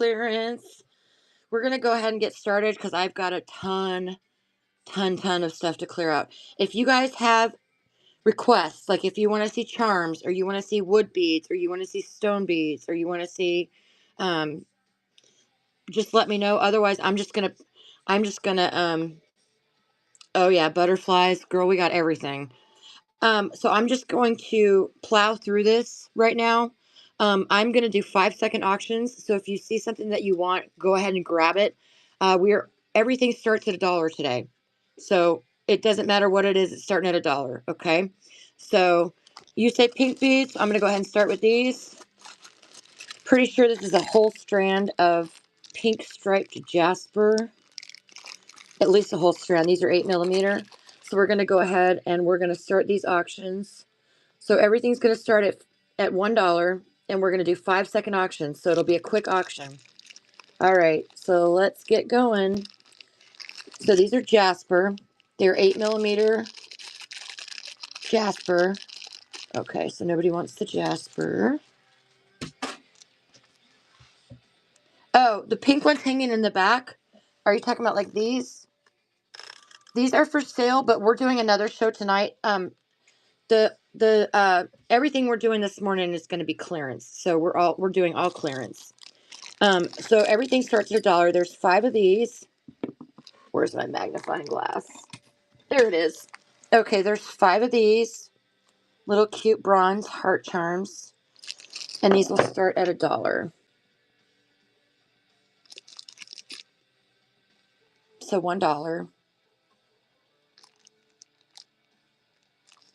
clearance. We're going to go ahead and get started because I've got a ton of stuff to clear out. If you guys have requests, like if you want to see charms, or you want to see wood beads, or you want to see stone beads, or you want to see, just let me know. Otherwise, I'm just gonna, oh yeah, butterflies, girl, we got everything. So I'm just going to plow through this right now. I'm going to do 5-second auctions. So if you see something that you want, go ahead and grab it. Everything starts at $1 today. So it doesn't matter what it is, it's starting at $1. Okay. So you say pink beads. I'm going to go ahead and start with these. Pretty sure this is a whole strand of pink striped jasper. At least a whole strand. These are 8mm. So we're going to go ahead and we're going to start these auctions. So everything's going to start at $1, and we're going to do 5-second auctions. So it'll be a quick auction. All right, so let's get going. So these are jasper. They're 8mm jasper. Okay, so nobody wants the jasper. Oh, the pink ones hanging in the back. Are you talking about like these? These are for sale, but we're doing another show tonight. Everything we're doing this morning is going to be clearance. So we're doing all clearance. So everything starts at $1. There's 5 of these. Where's my magnifying glass? There it is. Okay, there's 5 of these little cute bronze heart charms, and these will start at $1. So $1.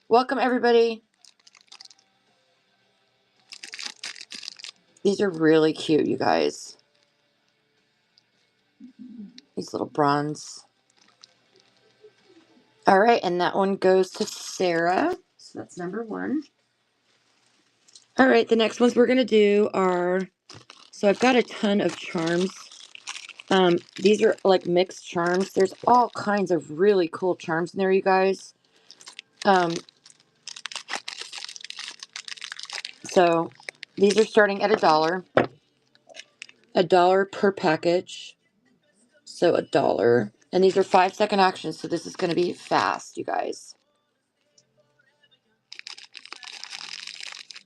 Welcome everybody. These are really cute, you guys. These little bronze. All right, and that one goes to Sarah. So that's number 1. All right, the next ones we're going to do are, so I've got a ton of charms. These are like mixed charms. There's all kinds of really cool charms in there, you guys. So these are starting at $1. $1 per package. So $1. And these are 5-second actions, so this is going to be fast, you guys.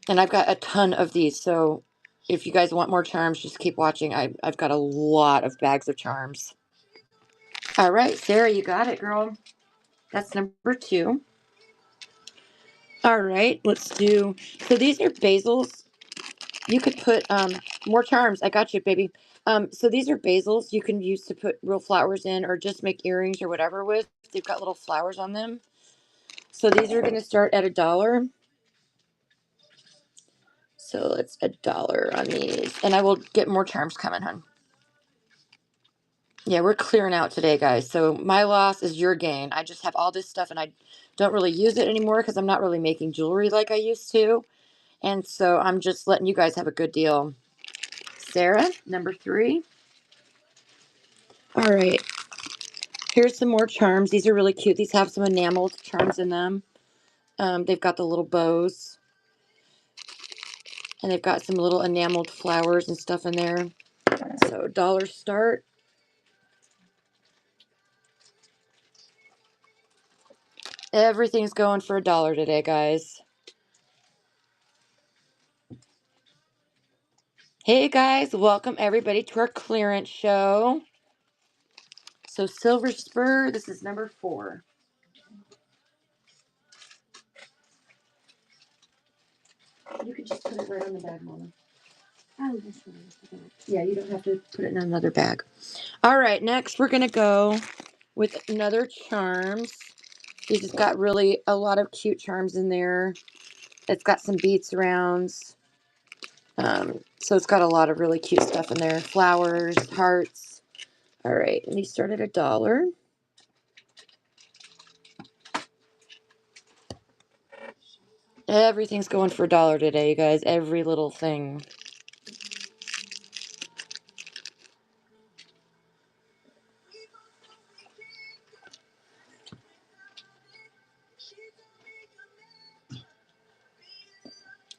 And I've got a ton of these, so if you guys want more charms, just keep watching. I've got a lot of bags of charms. All right, Sarah, you got it, girl. That's number 2. All right, let's do, so these are basils. You could put more charms. I got you, baby. So these are basils you can use to put real flowers in, or just make earrings or whatever with. They've got little flowers on them. So these are going to start at $1. So it's $1 on these. And I will get more charms coming, hon. Yeah, we're clearing out today, guys. So my loss is your gain. I just have all this stuff, and I don't really use it anymore because I'm not really making jewelry like I used to. And so I'm just letting you guys have a good deal. Sarah, number 3. All right. Here's some more charms. These are really cute. These have some enameled charms in them. They've got the little bows. And they've got some little enameled flowers and stuff in there. So $1 start. Everything's going for $1 today, guys. Hey, guys. Welcome, everybody, to our clearance show. So Silver Spur, this is number 4. You could just put it right on the bag, Mama. Oh, this one is the bag. Yeah, you don't have to put it in another bag. All right, next we're going to go with another charms. These has got really a lot of cute charms in there. It's got some bead surrounds. So it's got a lot of really cute stuff in there. Flowers, hearts. All right, and these start at $1. Everything's going for $1 today, you guys. Every little thing.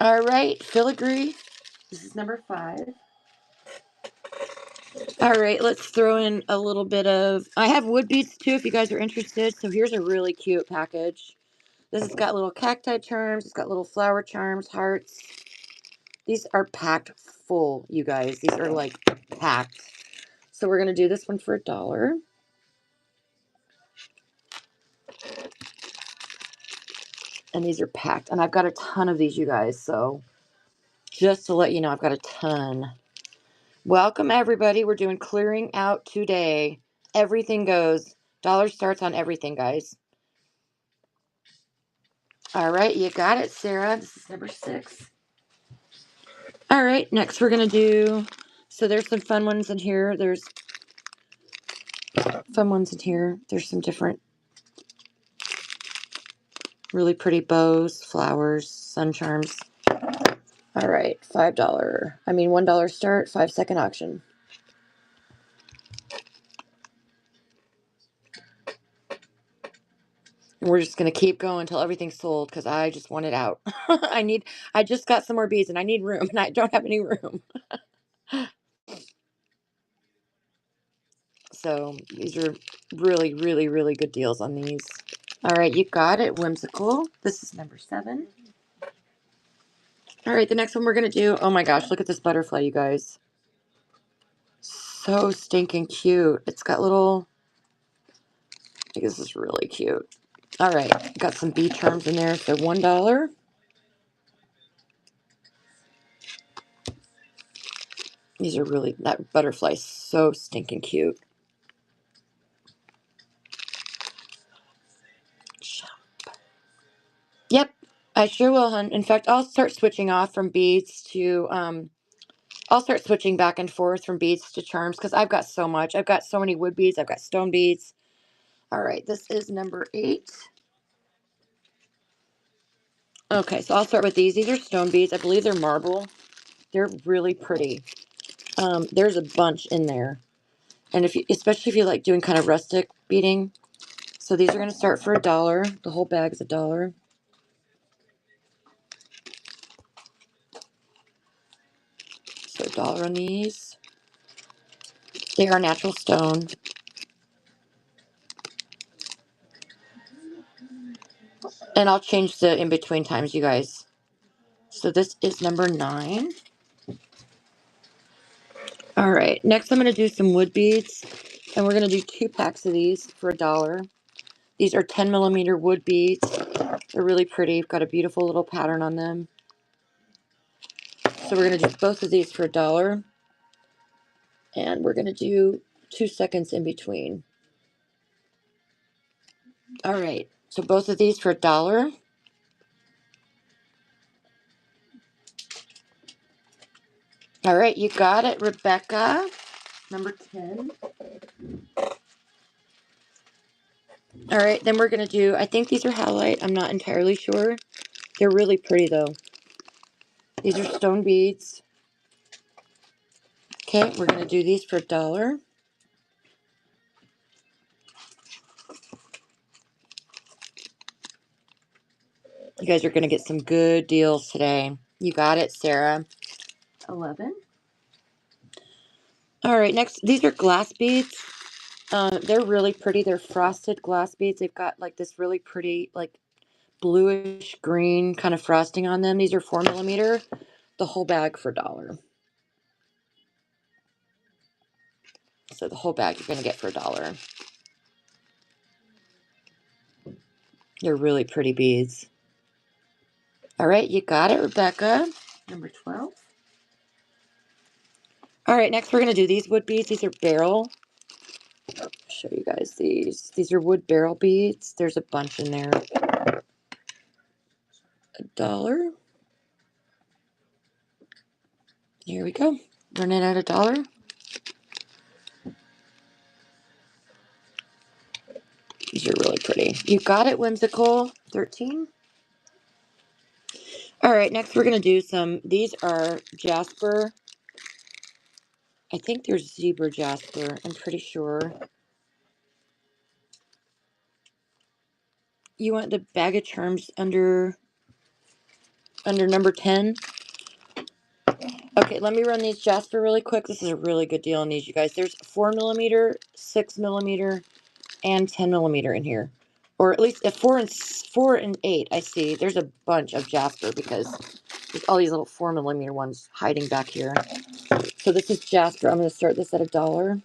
All right, filigree. This is number 5. All right, let's throw in a little bit of, I have wood beads too if you guys are interested. So here's a really cute package. This has got little cacti charms. It's got little flower charms, hearts. These are packed full, you guys. These are like packed. So we're going to do this one for $1. And these are packed. And I've got a ton of these, you guys. So just to let you know, I've got a ton. Welcome, everybody. We're doing clearing out today. Everything goes. Dollar starts on everything, guys. All right, you got it, Sarah. This is number 6. All right, next we're going to do, so there's some fun ones in here. There's fun ones in here. There's some different really pretty bows, flowers, sun charms. All right, $1 start, 5-second auction. And we're just going to keep going until everything's sold because I just want it out. I just got some more beads and I need room and I don't have any room. So these are really, really, really good deals on these. All right, you got it, Whimsical. This is number 7. All right, the next one we're going to do, oh my gosh, look at this butterfly, you guys. So stinking cute. It's got little, I think this is really cute. All right, got some bead charms in there, so $1. These are really, that butterfly's so stinking cute. Yep, I sure will, hun. In fact, I'll start switching off from beads to, I'll start switching back and forth from beads to charms because I've got so much. I've got so many wood beads. I've got stone beads. All right, this is number 8. Okay, so I'll start with these. These are stone beads. I believe they're marble. They're really pretty. There's a bunch in there. And if you, especially if you like doing kind of rustic beading. So these are going to start for $1. The whole bag is $1. So $1 on these. They are natural stone. And I'll change the in-between times, you guys. So this is number 9. All right, next I'm going to do some wood beads. And we're going to do 2 packs of these for $1. These are 10mm wood beads. They're really pretty. Got a beautiful little pattern on them. So we're going to do both of these for $1. And we're going to do 2 seconds in between. All right, so both of these for $1. All right, you got it, Rebecca. Number 10. All right, then we're going to do, I think these are halite. I'm not entirely sure. They're really pretty, though. These are stone beads. Okay, we're going to do these for $1. You guys are going to get some good deals today. You got it, Sarah. 11. All right, next, these are glass beads. They're really pretty. They're frosted glass beads. They've got like this really pretty, like bluish green kind of frosting on them. These are 4mm. The whole bag for $1. So the whole bag you're going to get for $1. They're really pretty beads. All right, you got it, Rebecca. Number 12. All right, next we're going to do these wood beads. These are barrel. I'll show you guys these. These are wood barrel beads. There's a bunch in there. $1. Here we go. Running at $1. These are really pretty. You got it, Whimsical. 13. All right, next we're going to do some, these are jasper. I think they're zebra jasper. I'm pretty sure. You want the bag of charms under number 10? Okay, let me run these Jasper really quick. This is a really good deal on these, you guys. There's 4mm, 6mm, and 10mm in here, or at least at 4 and 8. I see. There's a bunch of Jasper because there's all these little 4mm ones hiding back here. So this is Jasper. I'm going to start this at $1.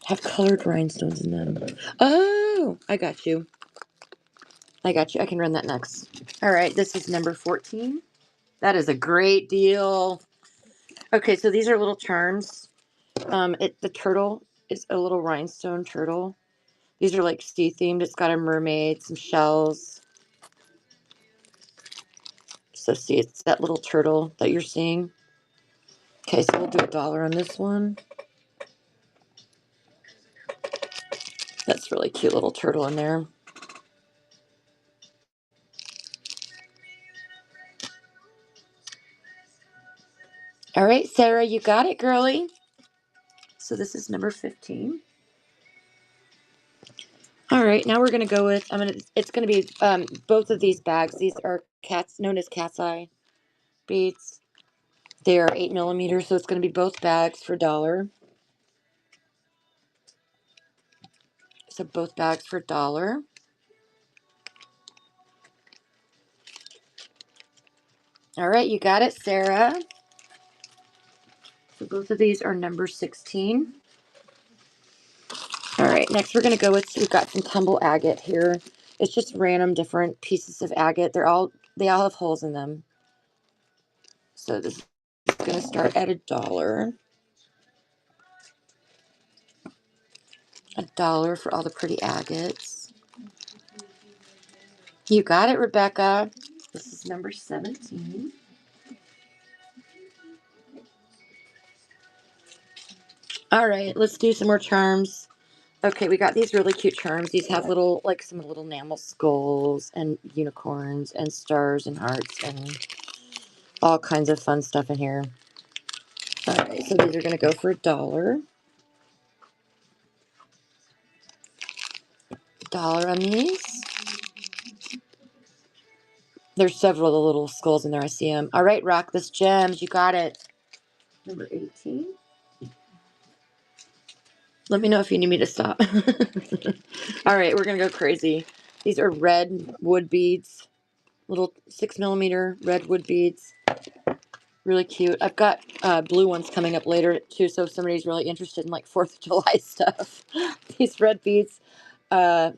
Have colored rhinestones in them. Oh, I got you. I got you. I can run that next. All right, this is number 14. That is a great deal. Okay, so these are little charms. The turtle is a little rhinestone turtle. These are like sea themed. It's got a mermaid, some shells. So see, it's that little turtle that you're seeing. Okay, so we'll do $1 on this one. That's really cute little turtle in there. All right, Sarah, you got it, girly. So this is number 15. All right, now we're gonna go with it's gonna be both of these bags. These are known as cat's eye beads. They are 8mm, so it's gonna be both bags for $1. So both bags for $1. All right, you got it, Sarah. So both of these are number 16. All right, next we're gonna go with, we've got some tumble agate here. It's just random different pieces of agate. They all have holes in them. So this is gonna start at $1. $1 for all the pretty agates. You got it, Rebecca. This is number 17. All right, let's do some more charms. Okay, we got these really cute charms. These have little, like some little enamel skulls and unicorns and stars and hearts and all kinds of fun stuff in here. All right, so these are going to go for $1. $1 on these. There's several little skulls in there. I see them. All right, Rock This Gems. You got it. Number 18. Let me know if you need me to stop. All right, we're going to go crazy. These are red wood beads. Little 6mm red wood beads. Really cute. I've got blue ones coming up later too, so if somebody's really interested in like 4th of July stuff. These red beads, $1.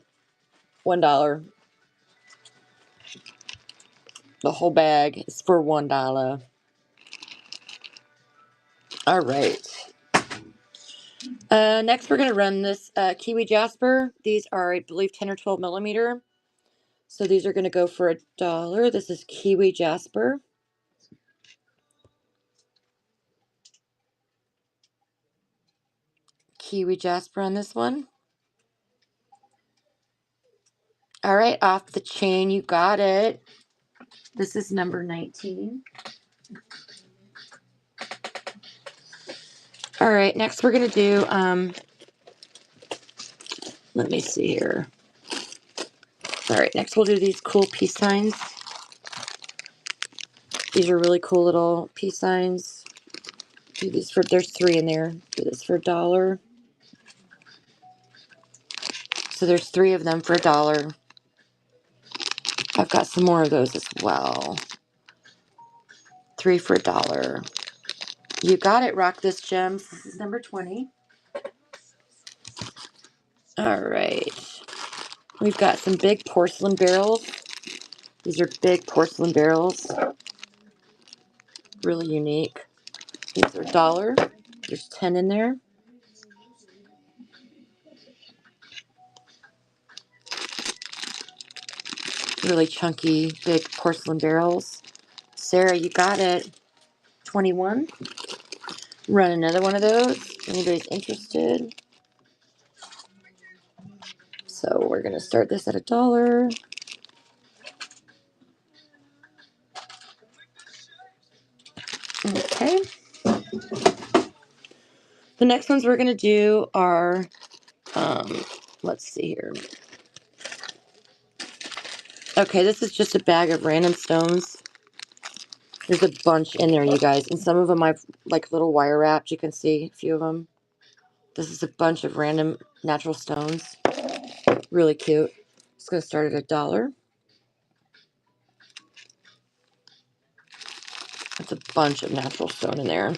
The whole bag is for $1. All right. Next, we're going to run this Kiwi Jasper. These are, I believe, 10 or 12mm. So these are going to go for $1. This is Kiwi Jasper. Kiwi Jasper on this one. All right, off the chain, you got it. This is number 19. All right, next we're going to do, let me see here. All right, next we'll do these cool peace signs. These are really cool little peace signs. Do these for, there's 3 in there. Do this for $1. So there's 3 of them for $1. I've got some more of those as well. 3 for $1. You got it, Rock This Gems. This is number 20. All right. We've got some big porcelain barrels. These are big porcelain barrels. Really unique. These are $1. There's 10 in there. Really chunky, big porcelain barrels. Sarah, you got it. 21. Run another one of those. If anybody's interested. So we're going to start this at $1. Okay. The next ones we're going to do are, let's see here. Okay, this is just a bag of random stones. There's a bunch in there, you guys. And some of them I've like little wire wrapped. You can see a few of them. This is a bunch of random natural stones. Really cute. It's going to start at $1. That's a bunch of natural stone in there.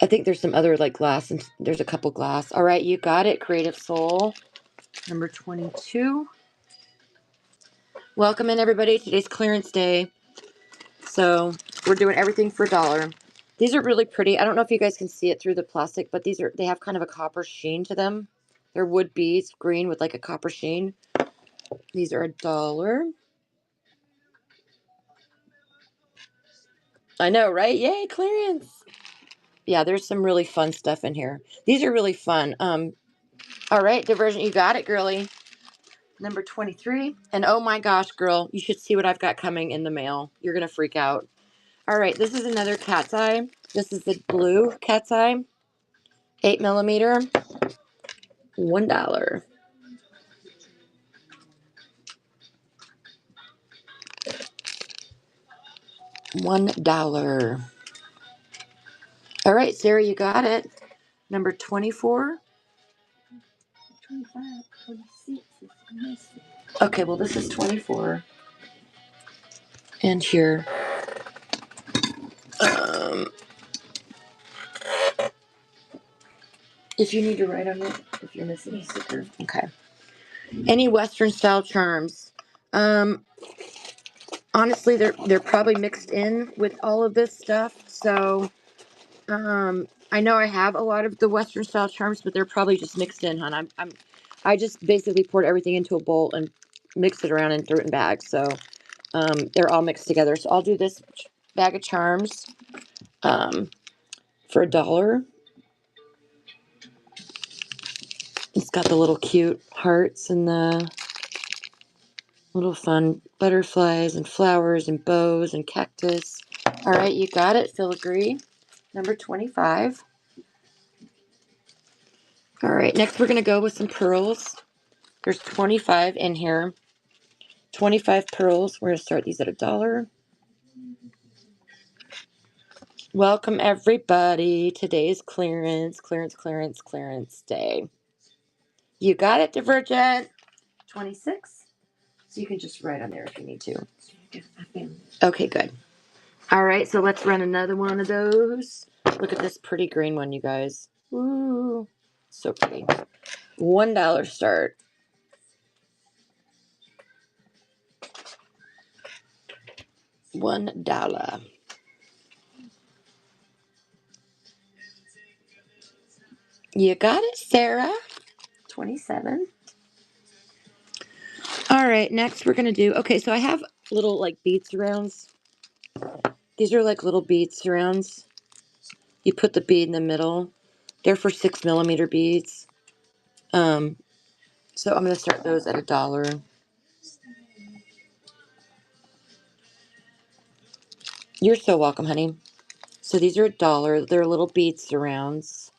I think there's some other like glass, and there's a couple glass. All right, you got it. Creative Soul, number 22. Welcome in, everybody. Today's clearance day. So we're doing everything for $1. These are really pretty. I don't know if you guys can see it through the plastic, but they have kind of a copper sheen to them. They're wood beads, green with like a copper sheen. These are $1. I know, right? Yay, clearance. Yeah, there's some really fun stuff in here. These are really fun. All right, Diversion, you got it, girly. Number 23. And oh my gosh, girl, you should see what I've got coming in the mail. You're going to freak out. All right, this is another cat's eye. This is the blue cat's eye. 8mm. $1. $1. All right, Sarah, you got it. Number 24. 25, 26. Okay, well, this is 24. And here. Um, if you need to write on it, if you're missing a sticker. Okay. Any Western style charms. Um, honestly, they're probably mixed in with all of this stuff. So, I know I have a lot of the Western style charms, but they're probably just mixed in, hon. I just basically poured everything into a bowl and mixed it around and threw it in bags. So, they're all mixed together. So I'll do this bag of charms, for $1. It's got the little cute hearts and the little fun butterflies and flowers and bows and cactus. All right, you got it, filigree. Number 25. All right, next we're going to go with some pearls. There's 25 in here. 25 pearls. We're going to start these at $1. Welcome, everybody. Today's clearance day. You got it, Divergent. 26. So you can just write on there if you need to. Okay, good. All right, so let's run another one of those. Look at this pretty green one, you guys. Ooh, so pretty. $1 start. $1. You got it, Sarah. 27. All right, next we're gonna do. Okay, so I have little like bead surrounds. These are like little bead surrounds. You put the bead in the middle. They're for 6mm beads. So I'm gonna start those at $1. You're so welcome, honey. So these are $1. They're little bead surrounds.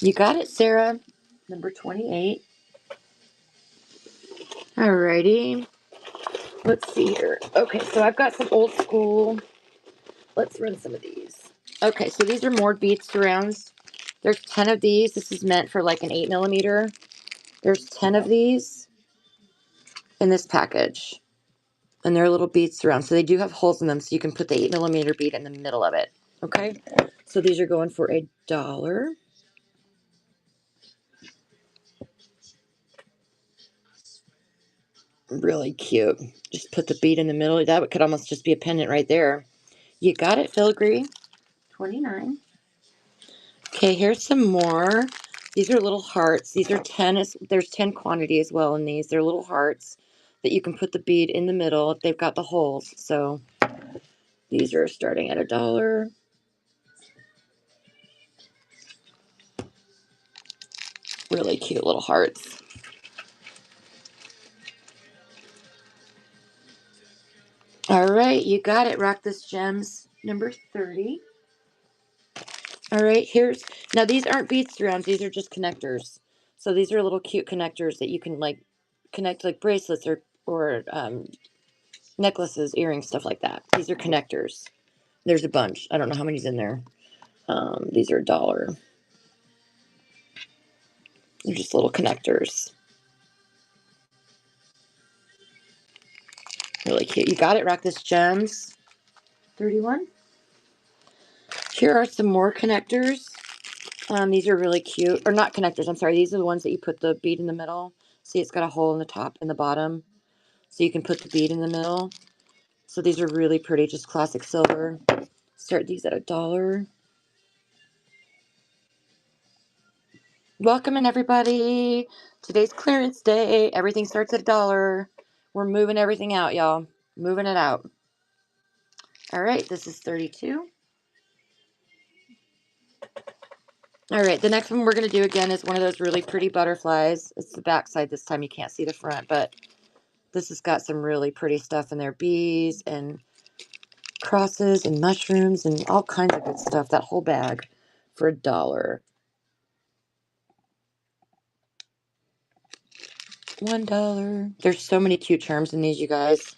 You got it, Sarah. Number 28. Alrighty. Let's see here. Okay, so I've got some old school. Let's run some of these. Okay, so these are more bead surrounds. There's 10 of these. This is meant for like an 8mm. There's 10 of these in this package. And they're little bead surrounds. So they do have holes in them, so you can put the 8mm bead in the middle of it. Okay? So these are going for $1. Really cute. Just put the bead in the middle. That could almost just be a pendant right there. You got it, filigree. 29. Okay, here's some more. These are little hearts. These are 10. There's 10 quantity as well in these. They're little hearts that you can put the bead in the middle. They've got the holes. So these are starting at $1. Really cute little hearts. All right, you got it. Rock This Gems, number 30. All right, now these aren't bead surrounds. These are just connectors. So these are little cute connectors that you can like connect like bracelets or necklaces, earrings, stuff like that. These are connectors. There's a bunch. I don't know how many's in there. These are $1. They're just little connectors. Really cute. You got it, Rock This Gems. 31. Here are some more connectors. These are really cute. Or not connectors, I'm sorry. These are the ones that you put the bead in the middle. See, it's got a hole in the top and the bottom. So you can put the bead in the middle. So these are really pretty, just classic silver. Start these at $1. Welcome in, everybody. Today's clearance day. Everything starts at $1. We're moving everything out, y'all. Moving it out. All right, this is 32. All right, the next one we're going to do again is one of those really pretty butterflies. It's the back side this time. You can't see the front, but this has got some really pretty stuff in there. Bees and crosses and mushrooms and all kinds of good stuff. That whole bag for $1. $1. There's so many cute charms in these, you guys.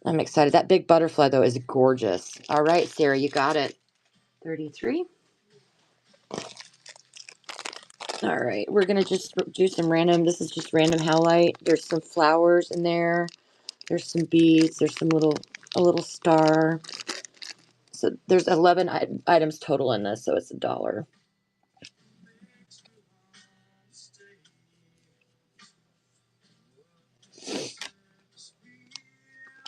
I'm excited. That big butterfly, though, is gorgeous. All right, Sarah, you got it. 33. All right, we're going to just do some random. This is just random howlite. There's some flowers in there. There's some beads. There's a little star. So there's 11 items total in this, so it's $1.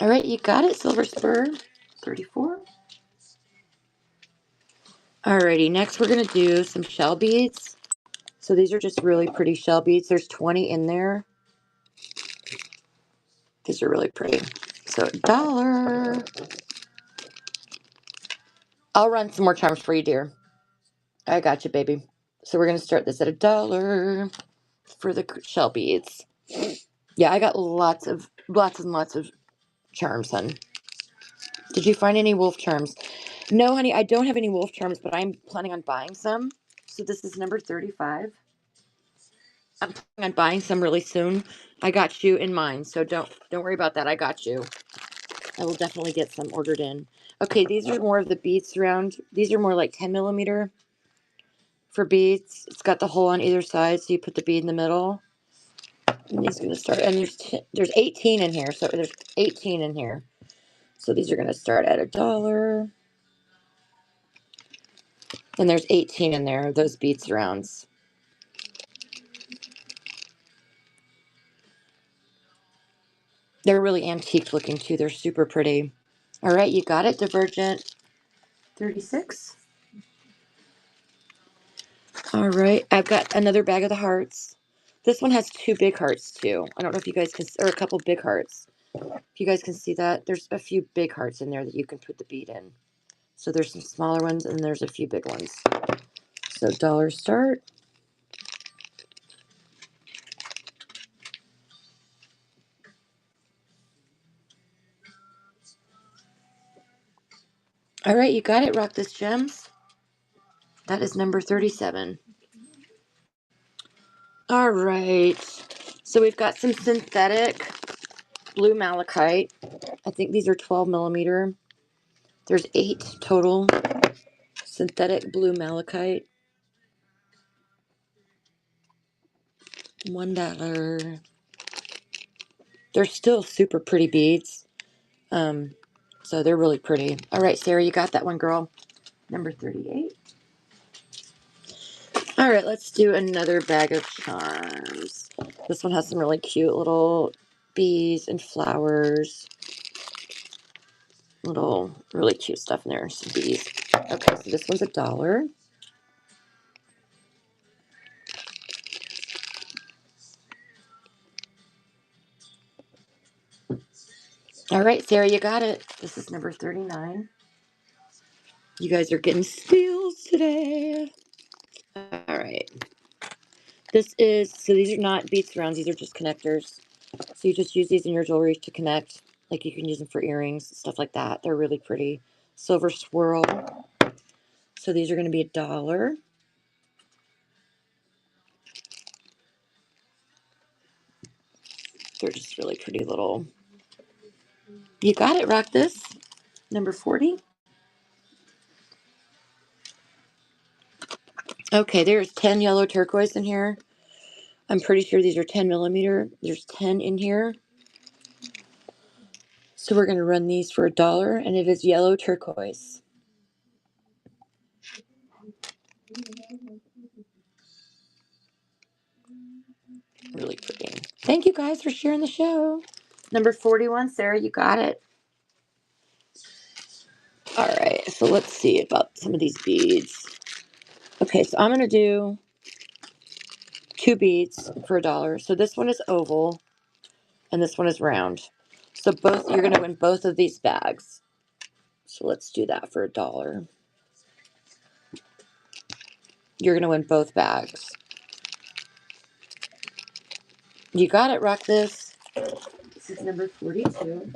All right, you got it, Silver Spur. 34. Alrighty, next we're going to do some shell beads. So these are just really pretty shell beads. There's 20 in there. These are really pretty. So $1. I'll run some more charms for you, dear. I got you, baby. So we're going to start this at $1 for the shell beads. Yeah, I got lots and lots of charms, hun. Did you find any wolf charms? No, honey, I don't have any wolf charms, but I'm planning on buying some. So this is number 35. I'm planning on buying some really soon. I got you in mind, so don't worry about that. I got you. I will definitely get some ordered in. Okay, these are more of the beads surround. These are more like 10 millimeter for beads. It's got the hole on either side, so you put the bead in the middle. And these are going to start, and there's 18 in here, so there's 18 in here. So these are going to start at $1. And there's 18 in there, those bead surrounds. They're really antique looking too. They're super pretty. All right, you got it, Divergent. 36. All right, I've got another bag of the hearts. This one has 2 big hearts too. I don't know if you guys can, or a couple big hearts. If you guys can see that, there's a few big hearts in there that you can put the bead in. So there's some smaller ones and there's a few big ones. So $1 start. All right, you got it, Rock This Gems. That is number 37. All right, so we've got some synthetic blue malachite. I think these are 12 millimeter. There's 8 total. Synthetic blue malachite. $1. They're still super pretty beads. So they're really pretty. All right, Sarah, you got that one, girl. Number 38. All right, let's do another bag of charms. This one has some really cute little bees and flowers. Little really cute stuff in there. Some bees. Okay, so this one's $1. All right, Sarah, you got it. This is number 39. You guys are getting steals today. All right. So these are not bead surrounds. These are just connectors. So you just use these in your jewelry to connect. Like you can use them for earrings, stuff like that. They're really pretty. Silver swirl. So these are going to be $1. They're just really pretty little. You got it, rock this. Number 40. Okay, there's 10 yellow turquoise in here. I'm pretty sure these are 10 millimeter. There's 10 in here. So we're going to run these for $1, and it is yellow turquoise. Really pretty. Thank you guys for sharing the show. Number 41, Sarah, you got it. All right, so let's see about some of these beads. Okay, so I'm going to do 2 beads for $1. So this one is oval, and this one is round. So both you're going to win both of these bags. So let's do that for $1. You're going to win both bags. You got it, rock this. This is number 42.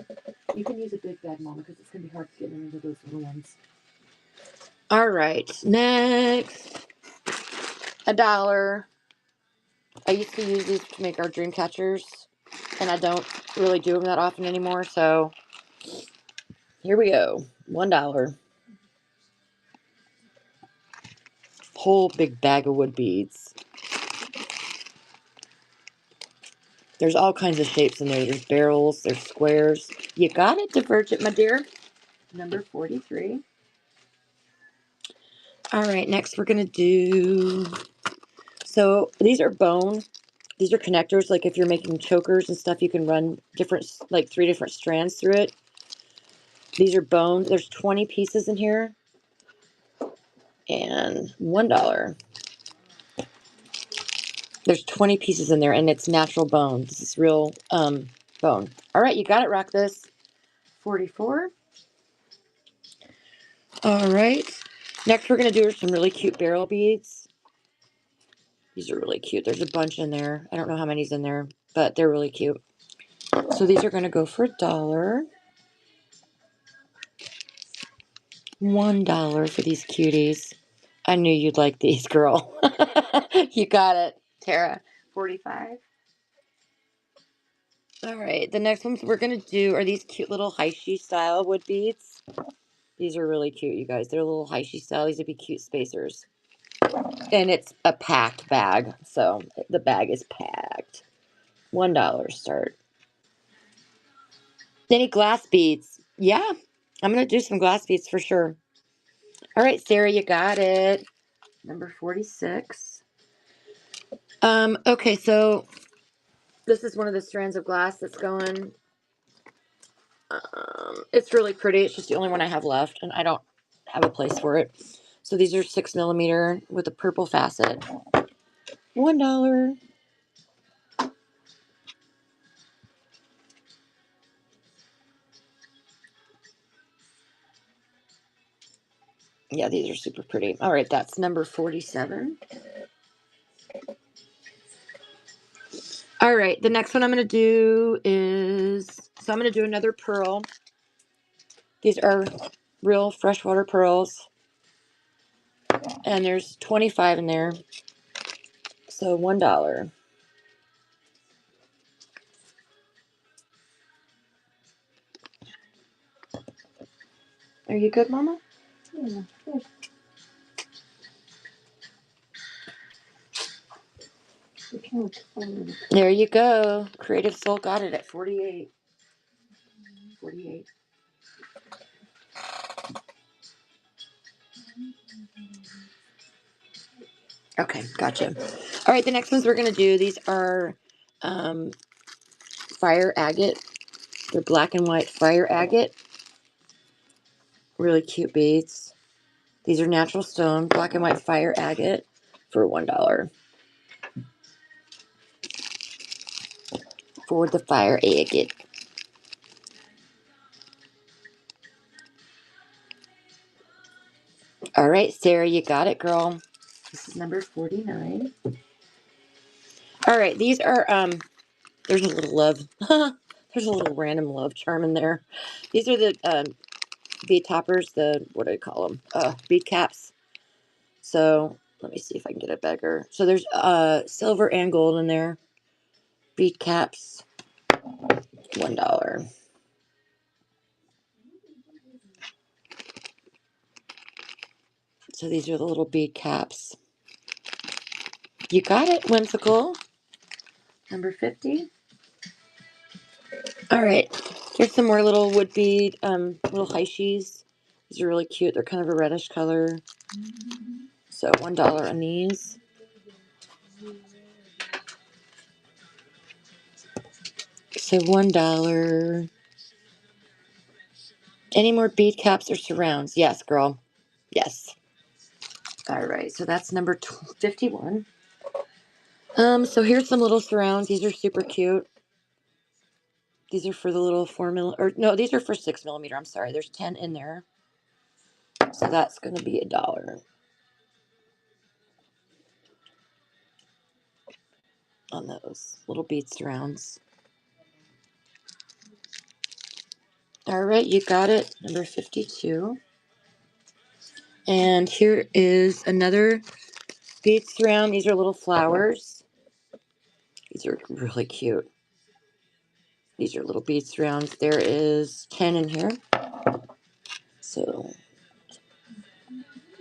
You can use a big bag, Mama, because it's going to be hard to get into those little ones. All right, next. $1. I used to use these to make our dream catchers, and I don't really do them that often anymore, so here we go. $1. Whole big bag of wood beads. There's all kinds of shapes in there. There's barrels, there's squares. You got it, Divergent, my dear. Number 43. All right, next we're going to do... So these are bone. These are connectors. Like if you're making chokers and stuff, you can run different, like 3 different strands through it. These are bone. There's 20 pieces in here. And $1. There's 20 pieces in there, and it's natural bone. This is real bone. All right, you got it, rock this. 44. All right. Next, we're going to do some really cute barrel beads. These are really cute. There's a bunch in there. I don't know how many's in there, but they're really cute. So these are going to go for $1. $1 for these cuties. I knew you'd like these, girl. You got it, Tara. 45. All right, the next ones we're going to do are these cute little Heishi style wood beads. These are really cute, you guys. They're little Heishi style. These would be cute spacers. And it's a packed bag, so the bag is packed. $1 start. Any glass beads? Yeah, I'm going to do some glass beads for sure. All right, Sarah, you got it. Number 46. Okay, so this is one of the strands of glass that's going. It's really pretty. It's just the only one I have left, and I don't have a place for it. So these are 6 millimeter with a purple facet. $1. Yeah, these are super pretty. All right, that's number 47. All right, the next one I'm going to do is, so I'm going to do another pearl. These are real freshwater pearls. And there's 25 in there. So $1. Are you good, Mama? Yeah, good. There you go. Creative Soul got it at 48. 48. Okay, gotcha. All right, the next ones we're going to do, these are fire agate. They're black and white fire agate. Really cute beads. These are natural stone, black and white fire agate for $1. For the fire agate. All right, Sarah, you got it, girl. This is number 49. All right, these are, there's a little love. There's a little random love charm in there. These are the bead toppers, what do I call them? Bead caps. So let me see if I can get it bigger. So there's silver and gold in there. Bead caps. $1. So these are the little bead caps. You got it, Whimsical. Number 50. All right. Here's some more little wood bead, little Heishies. These are really cute. They're kind of a reddish color. So $1 on these. So $1. Any more bead caps or surrounds? Yes, girl. Yes. All right. So that's number 51. So here's some little surrounds. These are super cute. These are for the little 4 or no, these are for 6 millimeter. I'm sorry. There's 10 in there. So that's going to be $1 on those little bead surrounds. All right, you got it. Number 52. And here is another bead surround. These are little flowers. These are really cute. These are little bead surrounds. There is 10 in here. So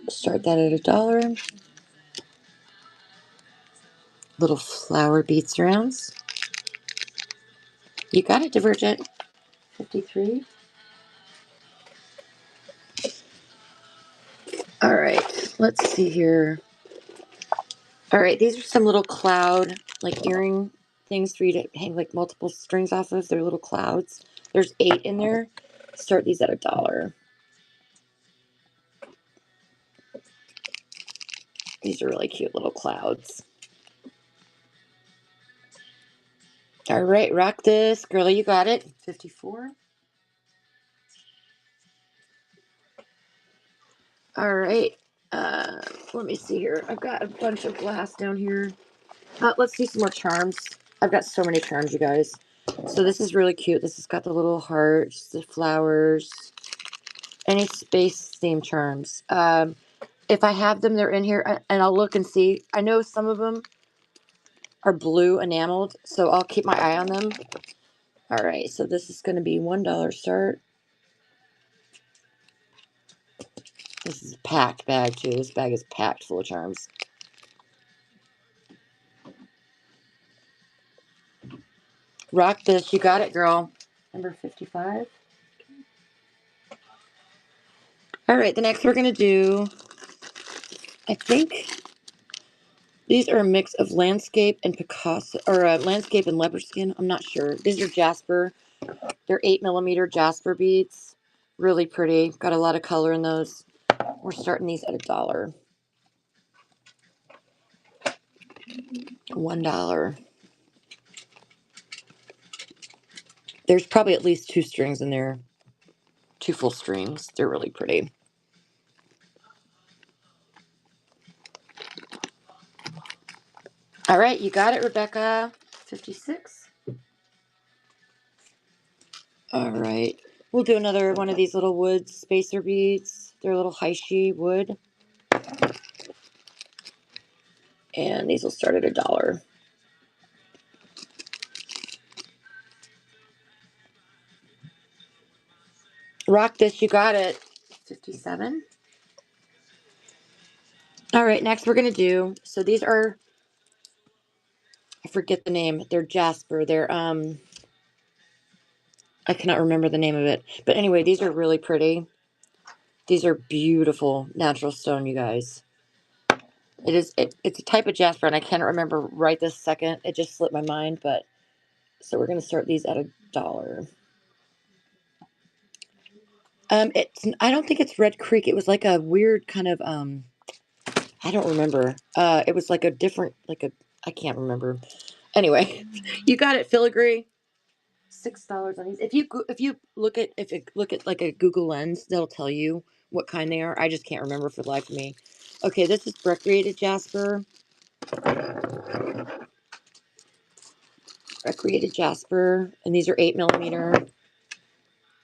start that at $1. Little flower bead surrounds. You got it, Divergent. 53. All right, let's see here. All right, these are some little cloud, like earring things for you to hang like multiple strings off of. They're little clouds. There's 8 in there. Start these at $1. These are really cute little clouds. All right, rock this. Girlie, you got it. 54. All right. Let me see here. I've got a bunch of glass down here. Let's do some more charms. I've got so many charms, you guys. So this is really cute. This has got the little hearts, the flowers, any space theme charms. If I have them, they're in here, and I'll look and see. I know some of them are blue enameled, so I'll keep my eye on them. All right, so this is going to be $1 start. This is a packed bag, too. This bag is packed full of charms. Rock this. You got it, girl. Number 55. All right, the next we're going to do, I think these are a mix of landscape and Picasso, or landscape and leopard skin. I'm not sure. These are Jasper. They're 8 millimeter Jasper beads. Really pretty. Got a lot of color in those. We're starting these at $1. $1. There's probably at least 2 strings in there. 2 full strings. They're really pretty. All right, you got it, Rebecca. 56. All right. We'll do another one of these little wood spacer beads. They're little Heishi wood. And these will start at $1. Rock this, you got it. 57. All right, next we're going to do, so these are, I forget the name. They're Jasper. They're, I cannot remember the name of it. But anyway, these are really pretty. These are beautiful natural stone, you guys. It's a type of jasper, and I can't remember right this second. It just slipped my mind, but so we're going to start these at $1. I don't think it's Red Creek. It was like a weird kind of I don't remember. It was like a different I can't remember. Anyway, you got it, filigree. $6 on these. If you look at like a Google Lens, they'll tell you what kind they are. I just can't remember for the life of me. Okay, this is recreated jasper. Recreated jasper, and these are 8 millimeter.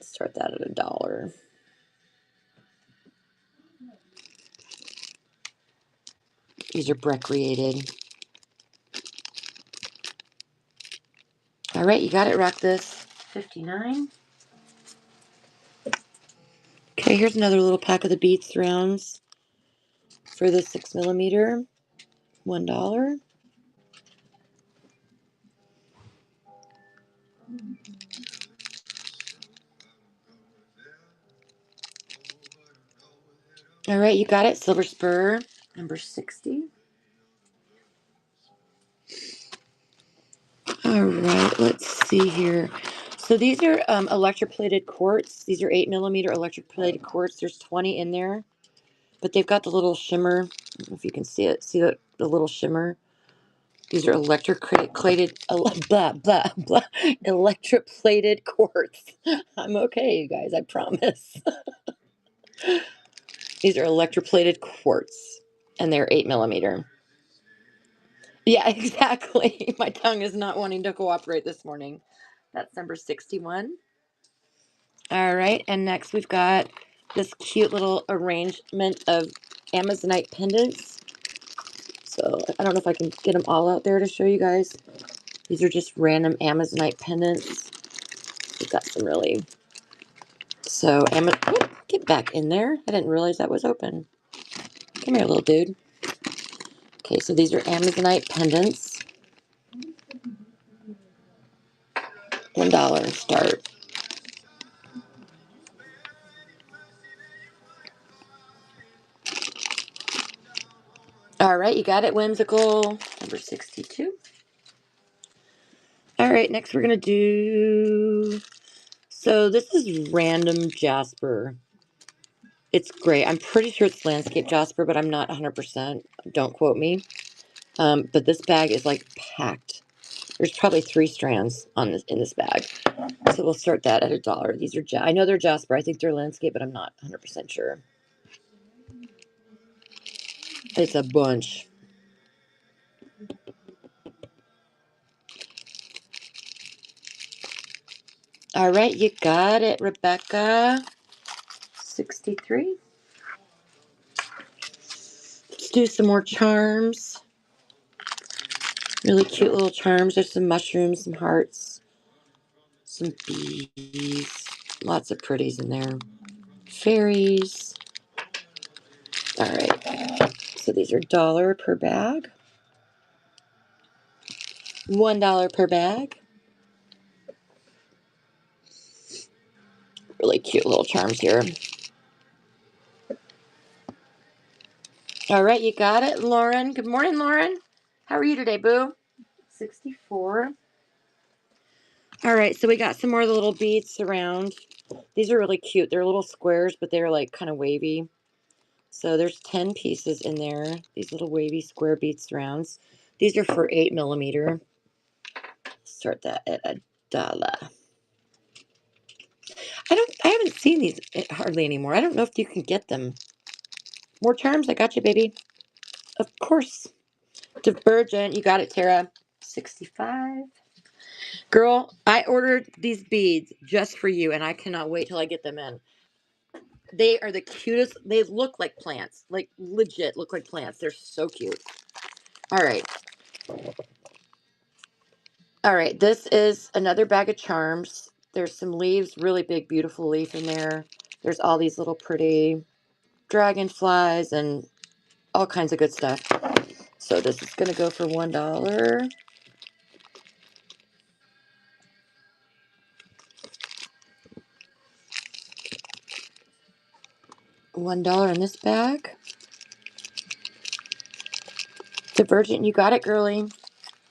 Start that at $1. These are recreated. All right, you got it. Rock this. $6.59. Okay, here's another little pack of the Beats rounds for the 6mm. $1. All right, you got it. Silver Spur, number 60. All right, let's see here. So these are electroplated quartz. These are 8mm electroplated quartz. There's 20 in there, but they've got the little shimmer. I don't know if you can see it. See the little shimmer? These are electroplated, blah, blah, blah, electroplated quartz. I'm okay, you guys, I promise. These are electroplated quartz, and they're 8mm. Yeah, exactly. My tongue is not wanting to cooperate this morning. That's number 61. All right, and next we've got this cute little arrangement of Amazonite pendants. So I don't know if I can get them all out there to show you guys. These are just random Amazonite pendants. We've got some really... So, get back in there. I didn't realize that was open. Come here, little dude. Okay, so these are Amazonite pendants. $1 start. All right, you got it, Whimsical. Number 62. All right, next we're going to do... So this is random Jasper. It's great. I'm pretty sure it's landscape Jasper, but I'm not 100%. Don't quote me. But this bag is like packed. There's probably 3 strands on this in this bag. So we'll start that at $1. These are I know they're Jasper. I think they're landscape, but I'm not 100% sure. It's a bunch. All right, you got it, Rebecca. 63. Let's do some more charms. Really cute little charms. There's some mushrooms, some hearts, some bees. Lots of pretties in there. Fairies. All right. So these are $1 per bag. $1 per bag. Really cute little charms here. All right, you got it, Lauren. Good morning, Lauren. How are you today, boo? 64. All right, so we got some more of the little beads around. These are really cute. They're little squares, but they're like kind of wavy. So there's 10 pieces in there. These little wavy square beads rounds. These are for 8mm. Start that at $1. I haven't seen these hardly anymore. I don't know if you can get them. More charms? I got you, baby. Of course. Divergent. You got it, Tara. 65. Girl, I ordered these beads just for you, and I cannot wait till I get them in. They are the cutest. They look like plants. Like, legit look like plants. They're so cute. All right. All right. This is another bag of charms. There's some leaves, really big, beautiful leaf in there. There's all these little pretty dragonflies and all kinds of good stuff. So this is going to go for $1. $1 in this bag. Divergent, you got it, girly.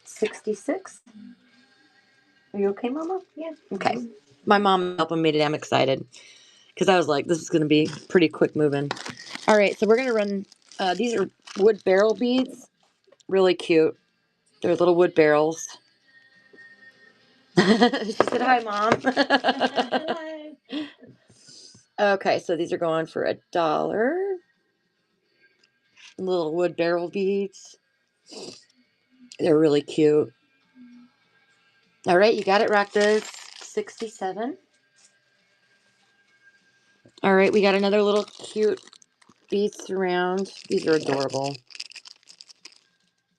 66. Are you okay, Mama? Yeah. Okay. My mom helping me today. I'm excited because I was like, this is going to be pretty quick moving. All right, so we're going to run. These are wood barrel beads. Really cute. They're little wood barrels. She said, hi, Mom. Hi. Okay, so these are going for $1. Little wood barrel beads. They're really cute. All right, you got it, Rock this. 67. All right, we got another little cute beads around. These are adorable.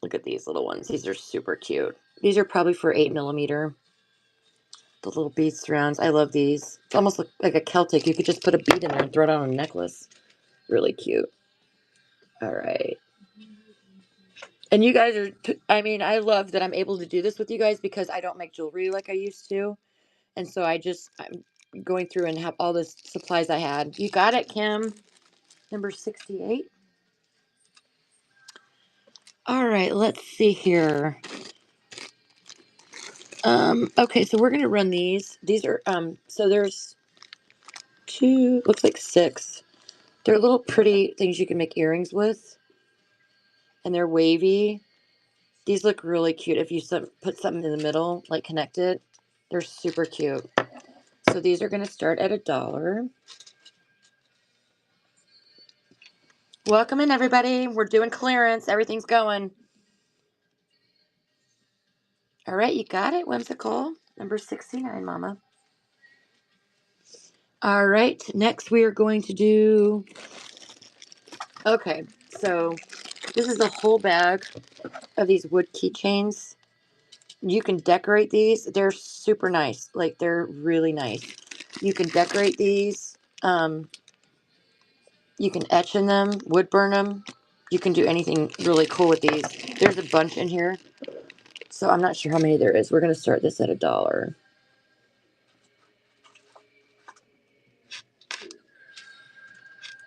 Look at these little ones. These are super cute. These are probably for 8mm. The little bead surrounds. I love these. It's almost like a Celtic. You could just put a bead in there and throw it on a necklace. Really cute. All right. And you guys are, I mean, I love that I'm able to do this with you guys because I don't make jewelry like I used to. And so I'm going through and have all the supplies I had. You got it, Kim. Number 68. All right, let's see here. Okay, so we're gonna run these. These are so there's two, looks like six. They're little pretty things you can make earrings with, and they're wavy. These look really cute if you put something in the middle, like connect it. They're super cute. So these are gonna start at $1. Welcome in, everybody. We're doing clearance. Everything's going. All right, you got it, Whimsical. Number 69, Mama. All right, next we are going to do... Okay, so this is the whole bag of these wood keychains. You can decorate these. They're super nice. Like, they're really nice. You can decorate these. You can etch in them, wood burn them. You can do anything really cool with these. There's a bunch in here. So I'm not sure how many there is. We're going to start this at $1.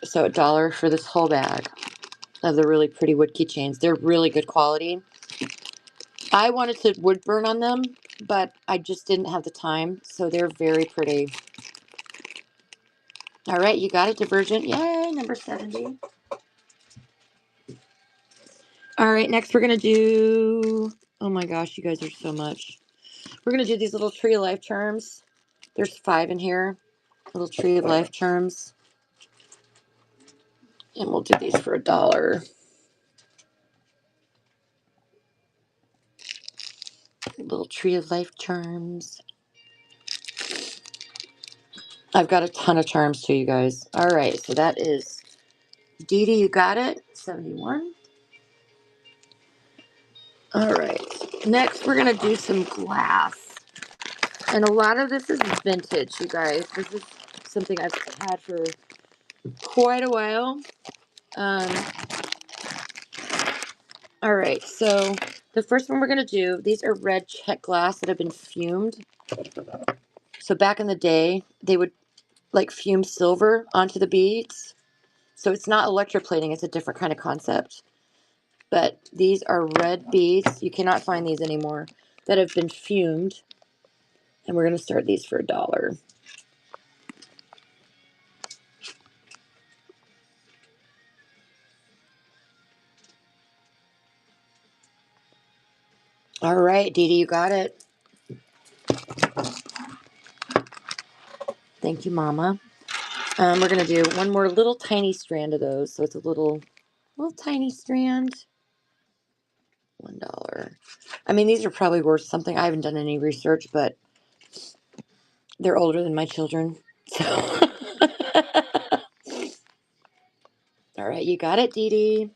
So $1 for this whole bag of the really pretty wood keychains. They're really good quality. I wanted to wood burn on them, but I just didn't have the time. So they're very pretty. All right, you got it, Divergent. Yay, number 70. All right, next we're going to do... Oh my gosh, you guys are so much. We're going to do these little Tree of Life charms. There's 5 in here. Little Tree of Life charms. And we'll do these for $1. Little Tree of Life charms. I've got a ton of charms too, you guys. All right, so that is Dee Dee, you got it. 71. All right, next we're gonna do some glass, and a lot of this is vintage, you guys. This is something I've had for quite a while. Um, all right, so the first one we're gonna do. These are red check glass that have been fumed. So back in the day, they would like fume silver onto the beads. So it's not electroplating, it's a different kind of concept. But these are red beads. You cannot find these anymore that have been fumed. And we're going to start these for $1. All right, Dee Dee, you got it. Thank you, Mama. We're going to do one more little tiny strand of those. So it's a little tiny strand. $1. I mean, these are probably worth something. I haven't done any research, but they're older than my children. So, all right, you got it, Dee Dee.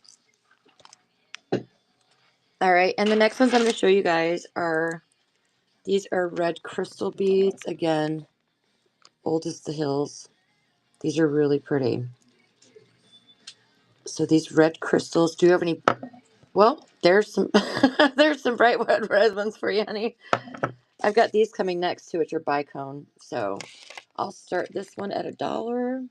All right, and the next ones I'm going to show you guys are, these are red crystal beads. Again, old as the hills. These are really pretty. So these red crystals, do you have any? Well, there's some there's some bright red ones for you, honey. I've got these coming next too, which are bicone. So I'll start this one at $1.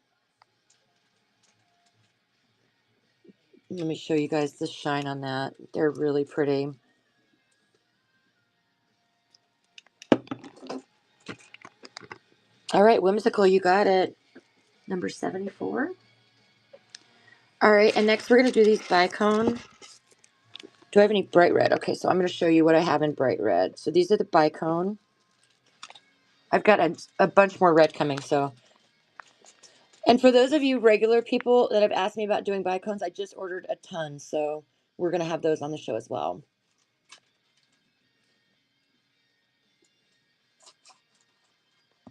Let me show you guys the shine on that. They're really pretty. All right, Whimsical, you got it. Number 74. All right, and next we're going to do these bicone. Do I have any bright red? Okay, so I'm going to show you what I have in bright red. So these are the bicone. I've got a bunch more red coming, so. And for those of you regular people that have asked me about doing bicones, I just ordered a ton, so we're going to have those on the show as well.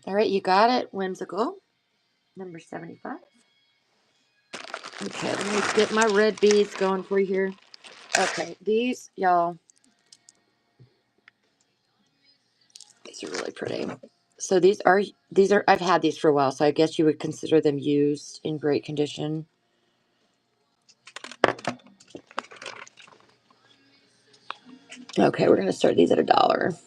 All right, you got it, Whimsical. Number 75. Okay, let me get my red beads going for you here. Okay, these, y'all, these are really pretty. So I've had these for a while, so I guess you would consider them used in great condition. Okay, we're gonna start these at $1.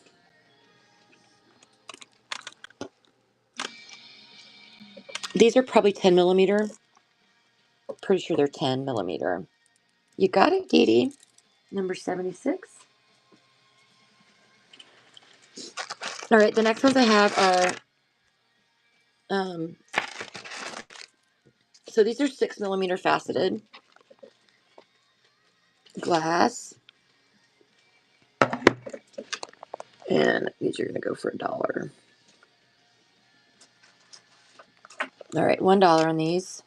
These are probably 10 millimeter. Pretty sure they're 10 millimeter. You got it, Dee Dee. Number 76. All right, the next ones I have are, so these are 6 millimeter faceted glass. And these are gonna go for $1. All right, $1 on these.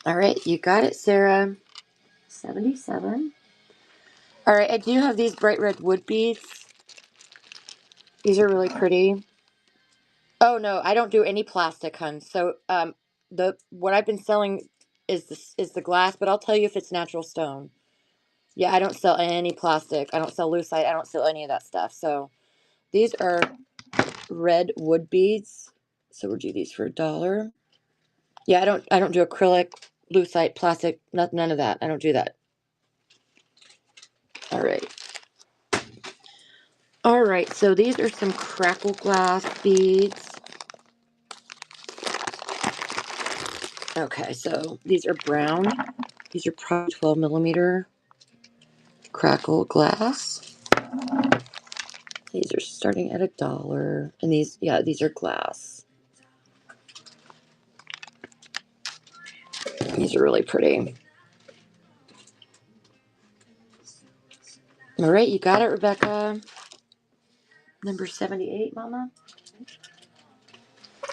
All right, you got it, Sarah. 77. All right, I do have these bright red wood beads. These are really pretty. Oh no, I don't do any plastic, hun. So the what I've been selling is the glass, but I'll tell you if it's natural stone. Yeah, I don't sell any plastic. I don't sell lucite. I don't sell any of that stuff. So these are red wood beads. So we'll do these for $1. Yeah, I don't do acrylic, lucite, plastic, none of that. I don't do that. All right. All right, so these are some crackle glass beads. Okay, so these are brown. These are probably 12 millimeter crackle glass. These are starting at $1. And these are glass. These are really pretty. All right, you got it, Rebecca. Number 78, Mama.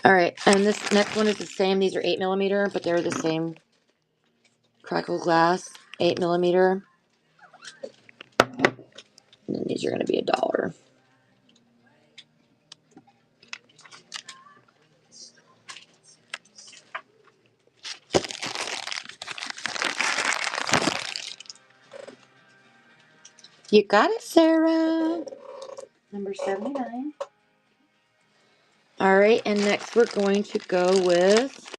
All right, and this next one is the same. These are 8 millimeter, but they're the same crackle glass, 8 millimeter. And then these are going to be $1. You got it, Sarah. Number 79. All right, and next we're going to go with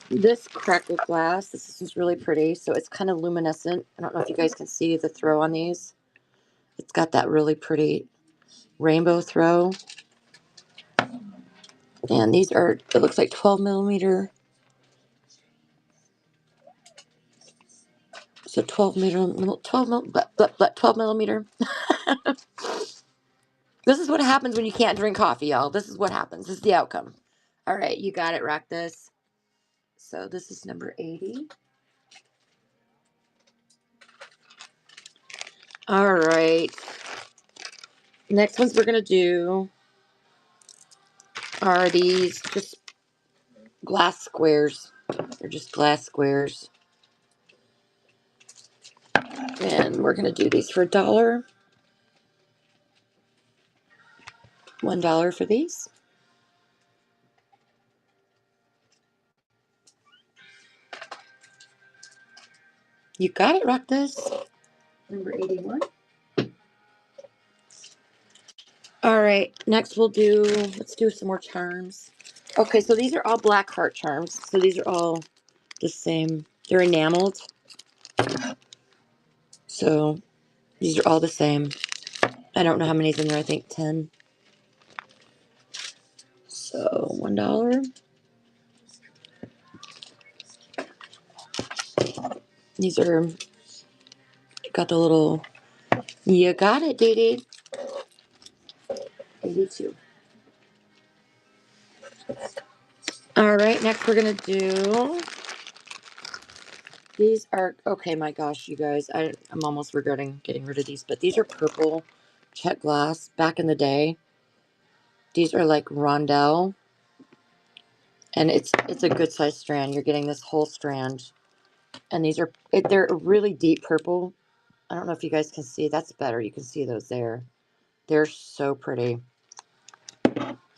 this crackle glass. This is really pretty. So it's kind of luminescent. I don't know if you guys can see the throw on these. It's got that really pretty rainbow throw. And these are, it looks like 12 millimeter. So 12 millimeter. This is what happens when you can't drink coffee, y'all. This is what happens. This is the outcome. All right, you got it. Rack this. So this is number 80. All right. Next ones we're going to do are these just glass squares. They're just glass squares. And we're going to do these for $1. $1 for these. You got it, rock this. Number 81. All right, next let's do some more charms. Okay, so these are all black heart charms. So these are all the same. They're enameled. So these are all the same. I don't know how many's in there. I think 10. So $1. These are, got the little, you got it, Dee Dee. 82. All right, next we're going to do, these are, okay, my gosh, you guys, I'm almost regretting getting rid of these, but these are purple check glass. Back in the day, these are like rondelle, and it's a good size strand. You're getting this whole strand, and they're a really deep purple. I don't know if you guys can see. That's better. You can see those there. They're so pretty.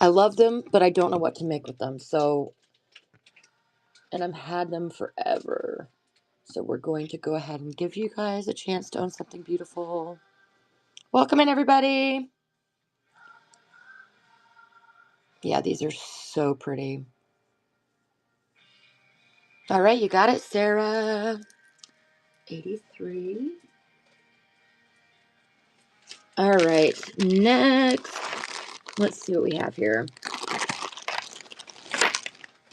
I love them, but I don't know what to make with them. So, and I've had them forever. So we're going to go ahead and give you guys a chance to own something beautiful. Welcome in, everybody. Yeah, these are so pretty. All right, you got it, Sarah. 83. All right, next, let's see what we have here.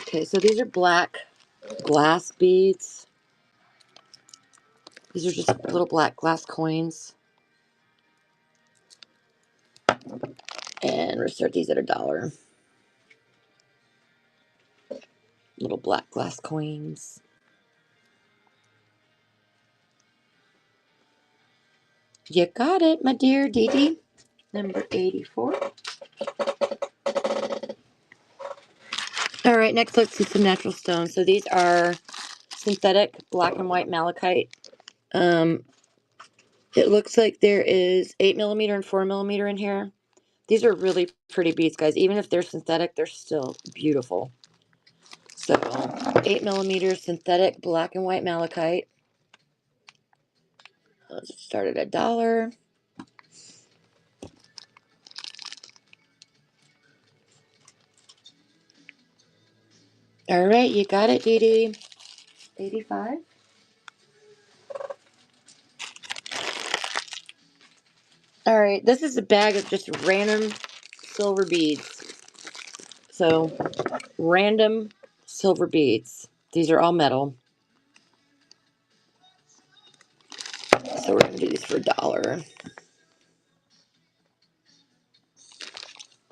Okay, so these are black glass beads. These are just little black glass coins. And we're gonna start these at $1. Little black glass coins. You got it, my dear Dee Dee. Number 84. All right, next let's see some natural stones. So these are synthetic black and white malachite. It looks like there is 8mm and 4mm in here. These are really pretty beads, guys. Even if they're synthetic, they're still beautiful. So 8mm synthetic black and white malachite. Let's start at $1. All right, you got it, Dee Dee. 85. All right, this is a bag of just random silver beads. So, random silver beads. These are all metal. So, we're going to do these for $1.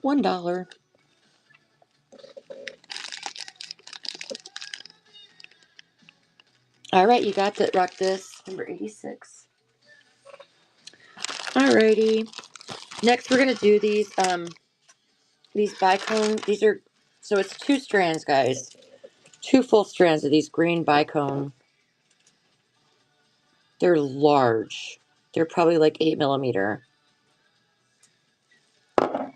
$1. All right, you got to rock this. Number 86. All righty. Next, we're going to do these bicone. These are, so it's 2 strands, guys. 2 full strands of these green bicone. They're large. They're probably like 8mm.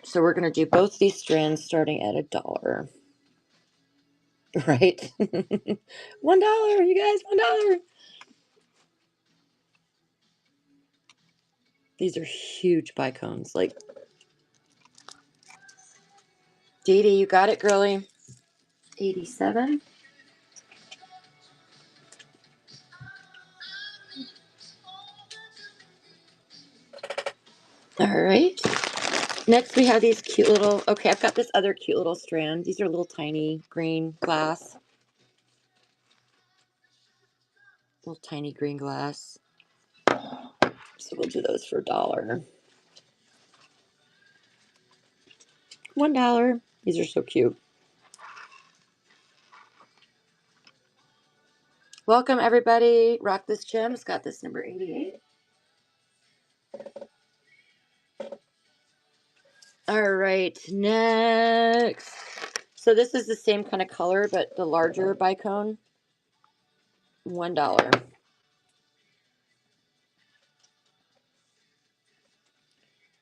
So we're going to do both these strands starting at $1. Right? $1, you guys, $1. These are huge bicones. Like, Dee Dee, you got it, girly. 87. All right. Next, we have these cute little, okay, I've got this other cute little strand. These are little tiny green glass. Little tiny green glass. So we'll do those for $1. $1. These are so cute. Welcome, everybody. Rock This Gem's got this number 88. All right, next. So this is the same kind of color, but the larger bicone. $1.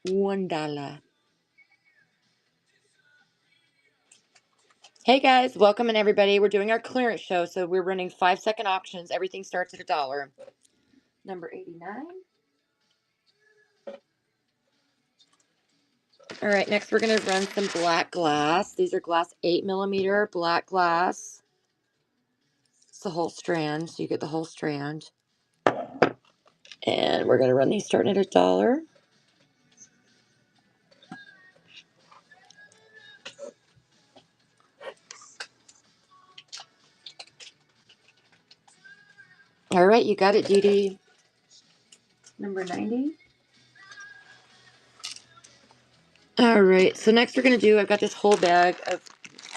$1. Hey guys, welcome in everybody. We're doing our clearance show, so we're running 5-second auctions. Everything starts at $1. Number 89. All right, next we're going to run some black glass. These are glass 8mm black glass. It's the whole strand, so you get the whole strand. And we're going to run these starting at $1. All right, you got it, Dee Dee. Number 90. All right, so next we're going to do, I've got this whole bag of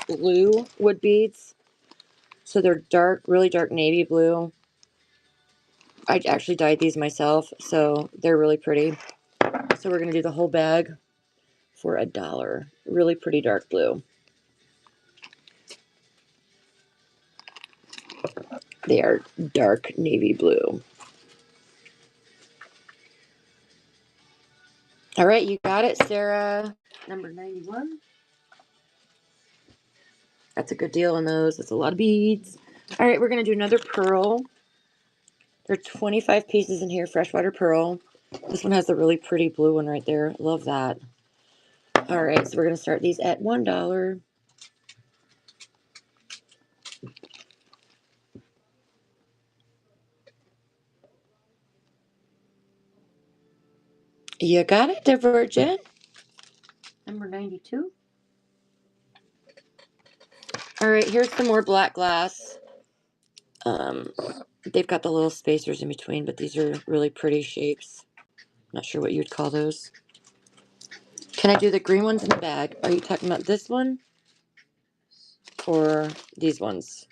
blue wood beads. So they're dark, really dark navy blue. I actually dyed these myself, so they're really pretty. So we're going to do the whole bag for $1. Really pretty dark blue. They are dark navy blue. All right, you got it, Sarah. Number 91. That's a good deal on those. That's a lot of beads. All right, we're going to do another pearl. There are 25 pieces in here, freshwater pearl. This one has a really pretty blue one right there. Love that. All right, so we're going to start these at $1. You got it, Divergent. Number 92. All right, here's some more black glass. They've got the little spacers in between, but these are really pretty shapes. Not sure what you'd call those. Can I do the green ones in the bag? Are you talking about this one or these ones?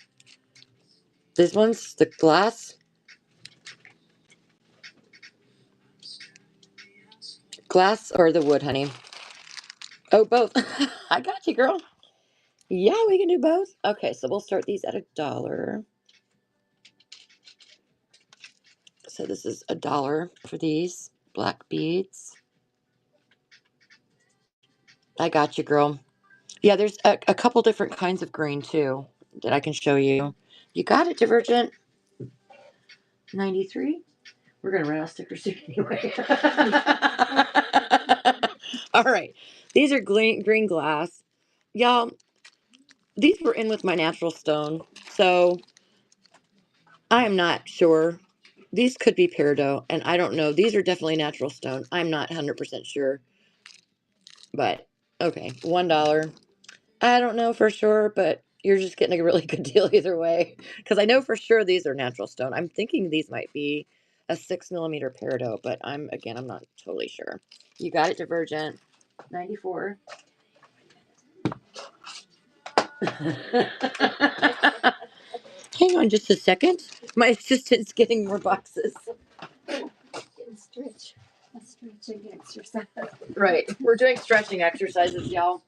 These ones, the glass? Glass or the wood, honey? Oh, both. I got you, girl. Yeah, we can do both. Okay, so we'll start these at $1. So this is $1 for these black beads. I got you, girl. Yeah, there's a couple different kinds of green too that I can show you. You got it, Divergent. 93. We're gonna run out of stickers soon anyway. All right, these are green glass, y'all. These were in with my natural stone, so I am not sure. These could be peridot, and I don't know. These are definitely natural stone. I'm not 100% sure, but okay, $1. I don't know for sure, but you're just getting a really good deal either way. Because I know for sure these are natural stone. I'm thinking these might be a 6mm peridot, but I'm not totally sure. You got it, Divergent. 94. Hang on just a second. My assistant's getting more boxes. A stretching exercise. Right. We're doing stretching exercises, y'all.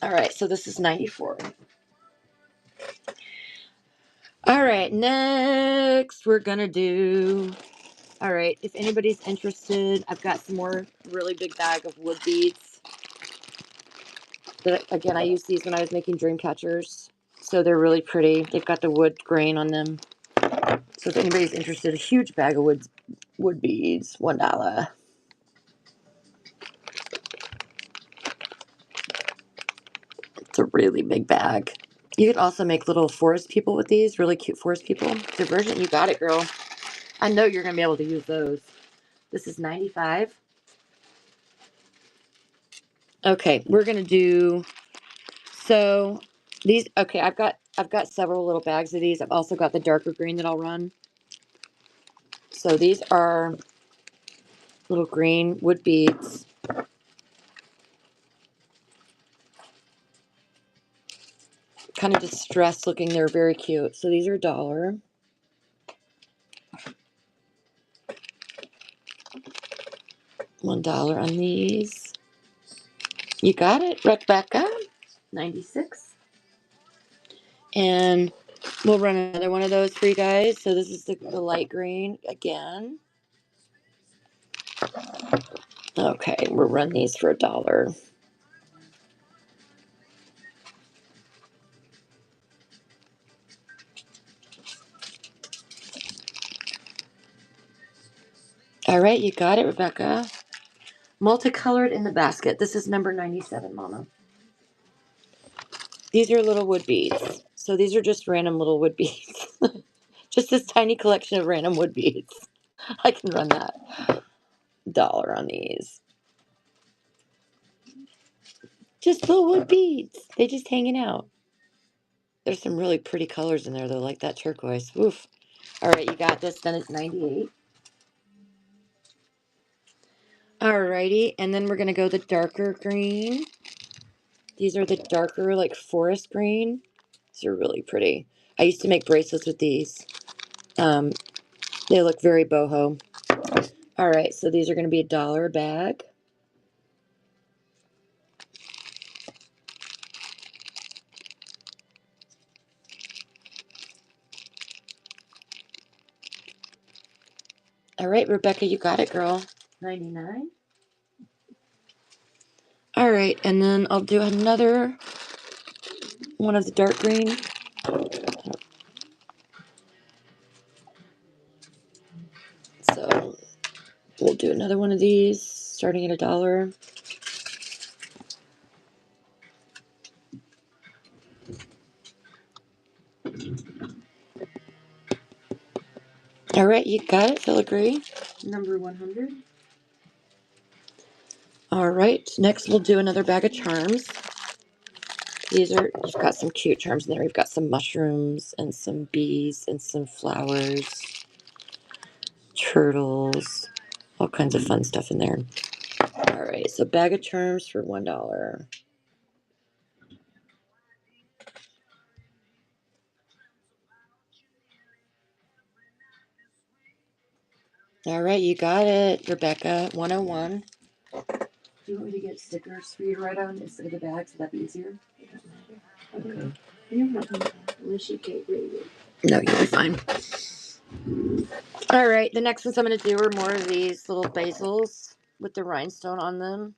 All right, so this is 94. All right, next we're gonna do. All right, if anybody's interested, I've got some more really big bag of wood beads. That, again, I used these when I was making dream catchers, so they're really pretty. They've got the wood grain on them. So if anybody's interested, a huge bag of wood beads, $1. It's a really big bag. You could also make little forest people with these, really cute forest people. Divergent, you got it, girl. I know you're gonna be able to use those. This is 95. Okay, we're gonna do so these. Okay, I've got several little bags of these. I've also got the darker green that I'll run. So these are little green wood beads. Kind of distressed looking. They're very cute. So these are $1. $1 on these. You got it, Rebecca. 96. And we'll run another one of those for you guys. So this is the light green again. Okay, we'll run these for $1. All right, you got it, Rebecca. Multicolored in the basket. This is number 97, Mama. These are little wood beads. So these are just random little wood beads. Just this tiny collection of random wood beads. I can run that. $1 on these. Just little wood beads. They just hanging out. There's some really pretty colors in there though, like that turquoise. Oof. All right, you got this. Then it's 98. Alrighty, and then we're gonna go the darker green. These are the darker, like forest green. These are really pretty. I used to make bracelets with these. Um, they look very boho. All right, so these are gonna be $1 a bag. All right, Rebecca, you got it, girl. 99. All right, and then I'll do another one of the dark green. do another one of these, starting at $1. All right, you got it, filigree. Number 100. All right, next we'll do another bag of charms. These are, you've got some cute charms in there. You've got some mushrooms and some bees and some flowers, turtles, all kinds of fun stuff in there. All right, so bag of charms for $1. All right, you got it, Rebecca, 101. Do you want me to get stickers for you to write on instead of the bags? Would that be easier? It doesn't matter. Okay. You're not gonna, unless you can't read it. No, you'll be fine. All right, the next ones I'm going to do are more of these little basils with the rhinestone on them.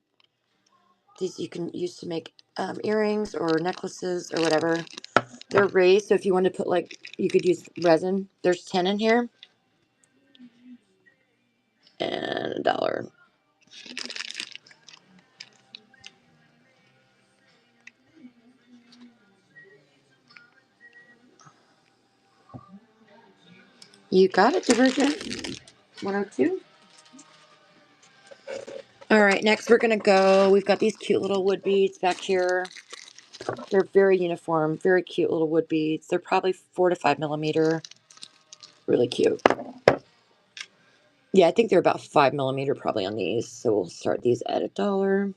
These you can use to make earrings or necklaces or whatever. They're raised, so if you want to put, like, you could use resin. There's 10 in here. And $1. You got it, Divergent. 102. All right, next we're going to go. We've got these cute little wood beads back here. They're very uniform, very cute little wood beads. They're probably 4 to 5 millimeter. Really cute. Yeah, I think they're about 5 millimeter probably on these. So we'll start these at $1.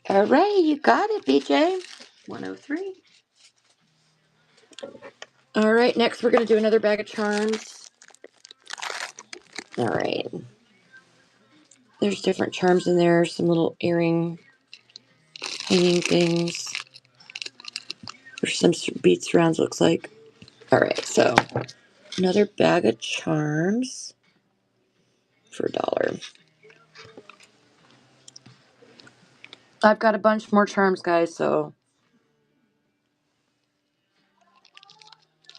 All right, you got it, BJ. 103. All right, next we're going to do another bag of charms. All right. There's different charms in there, some little earring hanging things. There's some bead rounds, looks like. All right, so another bag of charms for $1. I've got a bunch more charms, guys, so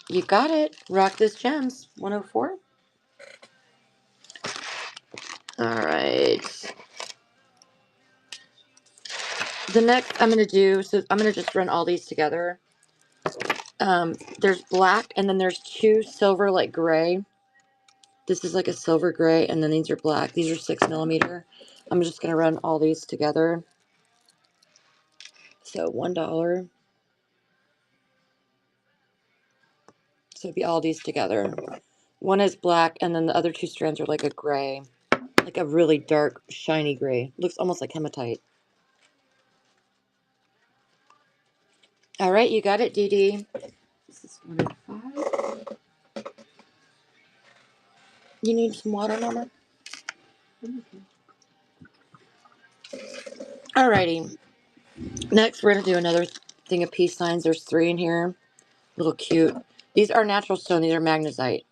you got it. Rock this gems. 104. All right. The next I'm going to do, so I'm going to just run all these together. There's black, and then there's 2 silver, like gray. This is like a silver gray, and then these are black. These are 6 millimeter. I'm just going to run all these together. So $1. So it'd be all these together. One is black, and then the other 2 strands are like a gray, like a really dark, shiny gray. Looks almost like hematite. All right, you got it, Dee Dee. This is 105. You need some water, Mama? Alrighty. Next, we're gonna do another thing of peace signs. There's 3 in here. Little cute. These are natural stone. These are magnesite.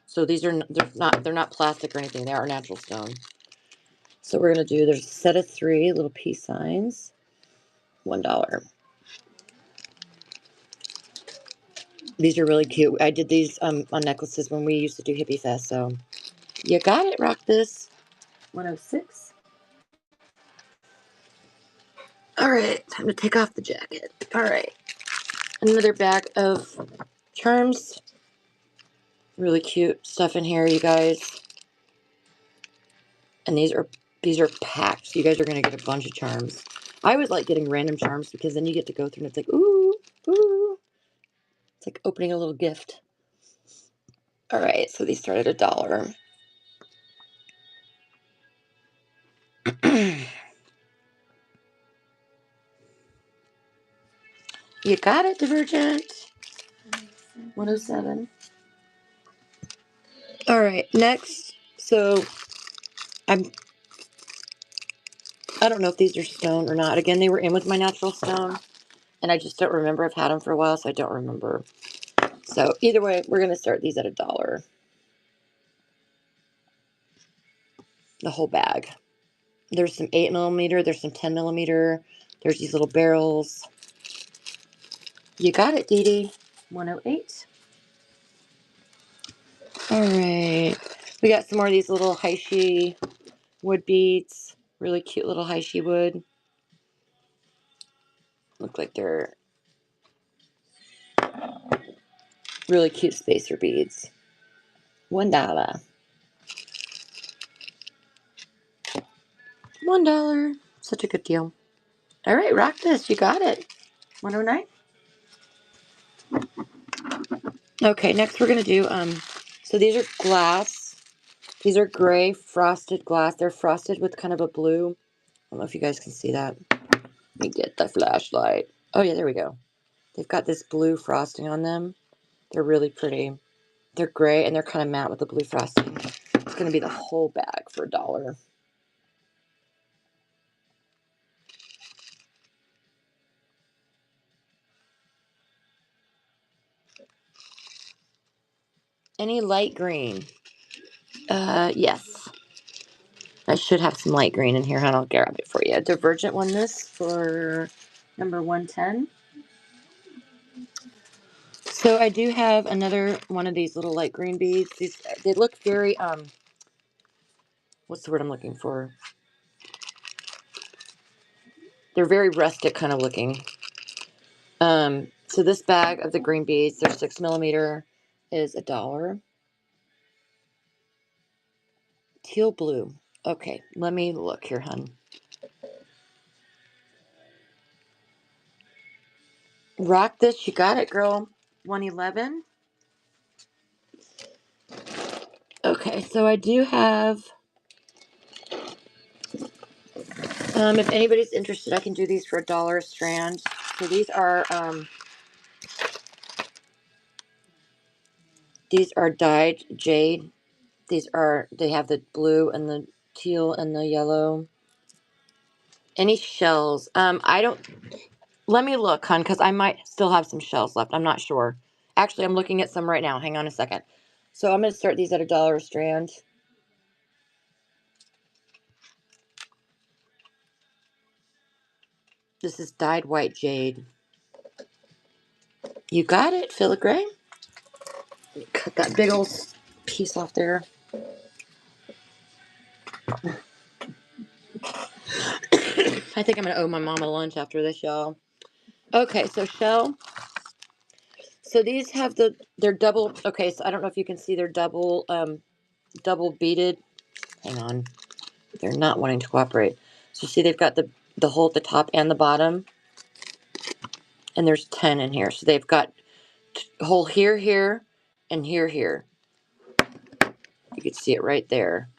So these are they're not plastic or anything. They are natural stone. So we're gonna do, there's a set of 3 little peace signs. $1. These are really cute. I did these on necklaces when we used to do Hippie Fest. So you got it. Rock this. 106. All right, time to take off the jacket. All right, another bag of charms. Really cute stuff in here, you guys. And these are packed. So you guys are gonna get a bunch of charms. I always like getting random charms because then you get to go through and it's like, ooh, ooh. It's like opening a little gift. All right, so these start at $1. You got it, Divergent. 107. All right, next. So I don't know if these are stone or not. Again, they were in with my natural stone, and I just don't remember. I've had them for a while, so I don't remember. So either way, we're going to start these at $1. The whole bag. There's some 8 millimeter. There's some 10 millimeter. There's these little barrels. You got it, Dee Dee. 108. All right. We got some more of these little Heishi wood beads. Really cute little Heishi wood. Look like they're really cute spacer beads. $1. $1. Such a good deal. All right, rock this. You got it. 109. Okay, next we're gonna do so these are glass. These are gray frosted glass. They're frosted with kind of a blue. I don't know if you guys can see that. Let me get the flashlight. Oh yeah, there we go. They've got this blue frosting on them. They're really pretty. They're gray and they're kind of matte with the blue frosting. It's gonna be the whole bag for $1. Any light green? Yes. I should have some light green in here, and I'll grab it for you. Divergent won this for number 110. So I do have another one of these little light green beads. They look very what's the word I'm looking for? They're very rustic kind of looking. So this bag of the green beads, they're 6mm, is $1. Teal blue. Okay, let me look here, hun. Rock this. You got it, girl. 111. Okay, so I do have. If anybody's interested, I can do these for $1 a strand. So these are dyed jade. They have the blue and the teal and the yellow. Any shells? I don't. Let me look, hon, because I might still have some shells left. I'm not sure. Actually, I'm looking at some right now. Hang on a second. So I'm going to start these at $1 a strand. This is dyed white jade. You got it, filigree. Cut that big old piece off there. I think I'm going to owe my mom a lunch after this, y'all. Okay, so shell. So these have they're double. Okay, so I don't know if you can see they're double beaded. Hang on. They're not wanting to cooperate. So see they've got the hole at the top and the bottom. And there's 10 in here. So they've got hole here, here, and here, here. You can see it right there.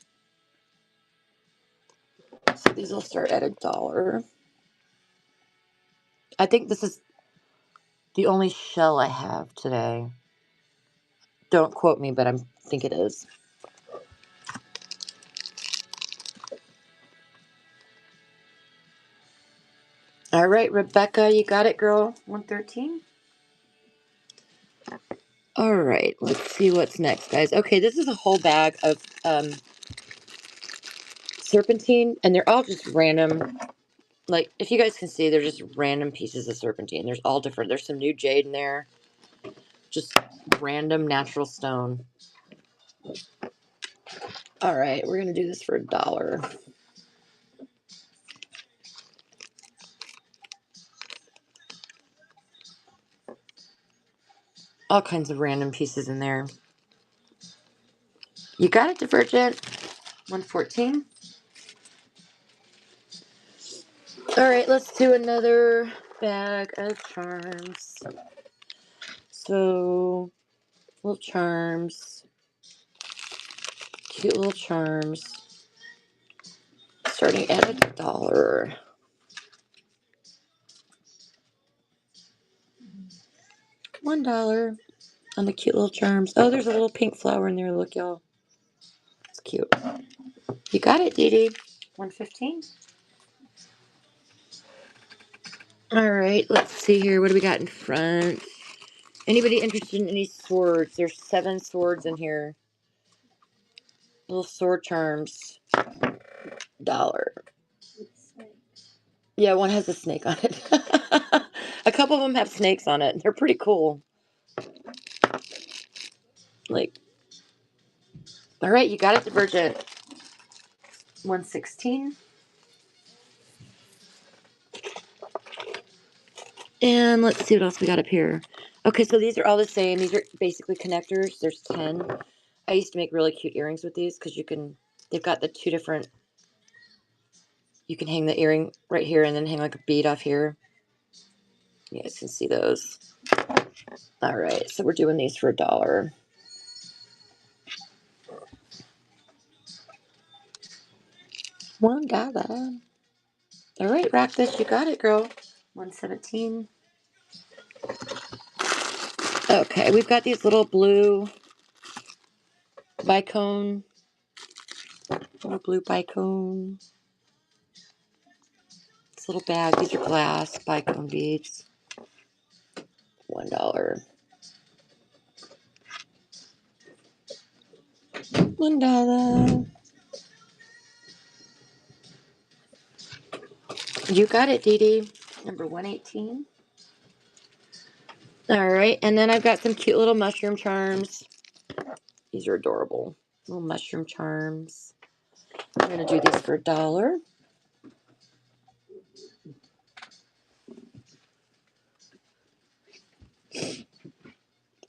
So these will start at $1. I think this is the only shell I have today. Don't quote me, but I think it is. All right, Rebecca, you got it, girl. 113. All right, let's see what's next, guys. Okay, this is a whole bag of serpentine, and they're all just random. Like, if you guys can see, they're just random pieces of serpentine. There's all different. There's some new jade in there. Just random natural stone. All right, we're going to do this for $1. All kinds of random pieces in there. You got it, Divergent. 114. All right, let's do another bag of charms. So, little charms. Cute little charms. Starting at $1. $1 on the cute little charms. Oh, there's a little pink flower in there. Look, y'all. It's cute. You got it, Dee Dee. 115. All right, let's see here. What do we got in front? Anybody interested in any swords? There's 7 swords in here. Little sword charms. $1. Yeah, one has a snake on it. A couple of them have snakes on it. They're pretty cool. Like, all right, you got it, Divergent. 116. And let's see what else we got up here. Okay, so these are all the same. These are basically connectors. There's 10. I used to make really cute earrings with these because they've got the two different, you can hang the earring right here and then hang like a bead off here. You guys can see those. All right, so we're doing these for $1. $1. All right, rock this. You got it, girl. 117. Okay, we've got these little blue bicone. Little blue bicone. This little bag. These are glass bicone beads. $1. $1. You got it, Dee Dee. Number 118. All right, and then I've got some cute little mushroom charms. These are adorable. Little mushroom charms. I'm going to do these for $1.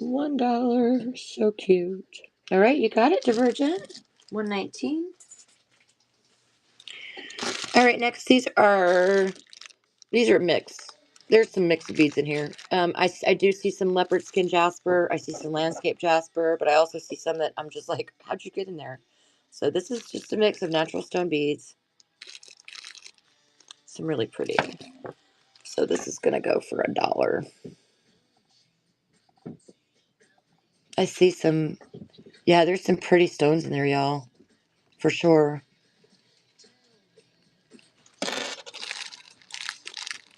$1. So cute. All right, you got it, Divergent. 119. All right, next these are mixed. There's some mixed beads in here. I do see some leopard skin jasper. I see some landscape jasper, but I also see some that I'm just like, how'd you get in there? So this is just a mix of natural stone beads. Some really pretty. So this is gonna go for $1. I see some, yeah, there's some pretty stones in there, y'all, for sure.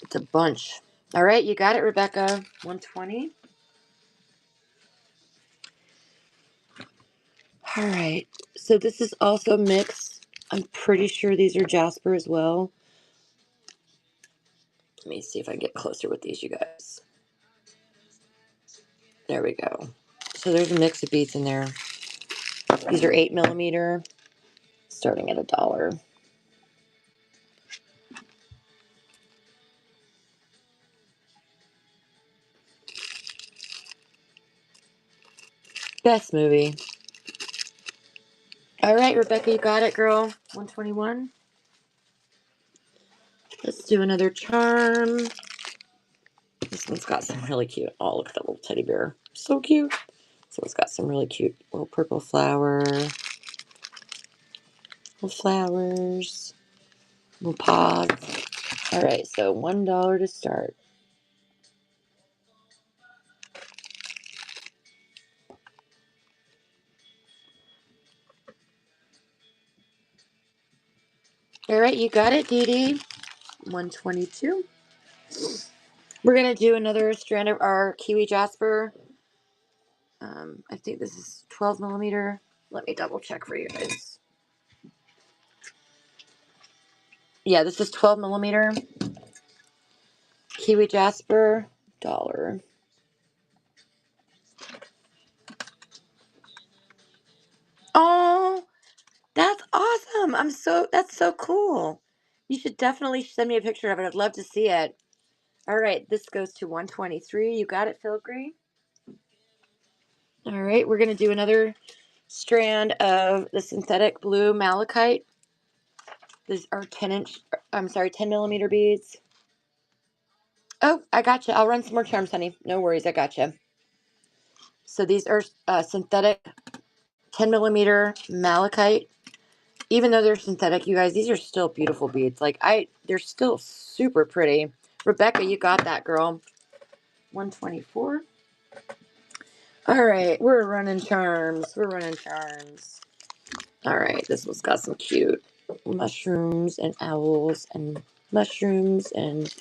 It's a bunch. All right, you got it, Rebecca. 120. All right, so this is also mixed. I'm pretty sure these are jasper as well. Let me see if I can get closer with these, you guys. There we go. So there's a mix of beads in there. These are 8mm, starting at $1. Best movie. All right, Rebecca, you got it, girl. 121. Let's do another charm. This one's got some really cute. Oh, look at that little teddy bear. So cute. So it's got some really cute little purple flower. Little flowers. Little pods. All right, so $1 to start. All right, you got it, Dee Dee. 122. We're going to do another strand of our Kiwi Jasper. I think this is 12mm. Let me double check for you guys. Yeah, this is 12mm. Kiwi Jasper, $1. Oh, that's awesome. That's so cool. You should definitely send me a picture of it. I'd love to see it. All right, this goes to 123. You got it, Filigree? All right, we're going to do another strand of the synthetic blue malachite. These are 10mm beads. Oh, I got you. I'll run some more charms, honey. No worries, I got you. So these are synthetic 10mm malachite. Even though they're synthetic, you guys, these are still beautiful beads. They're still super pretty. Rebecca, you got that, girl. 124. All right, we're running charms. We're running charms. All right, this one's got some cute mushrooms and owls and mushrooms and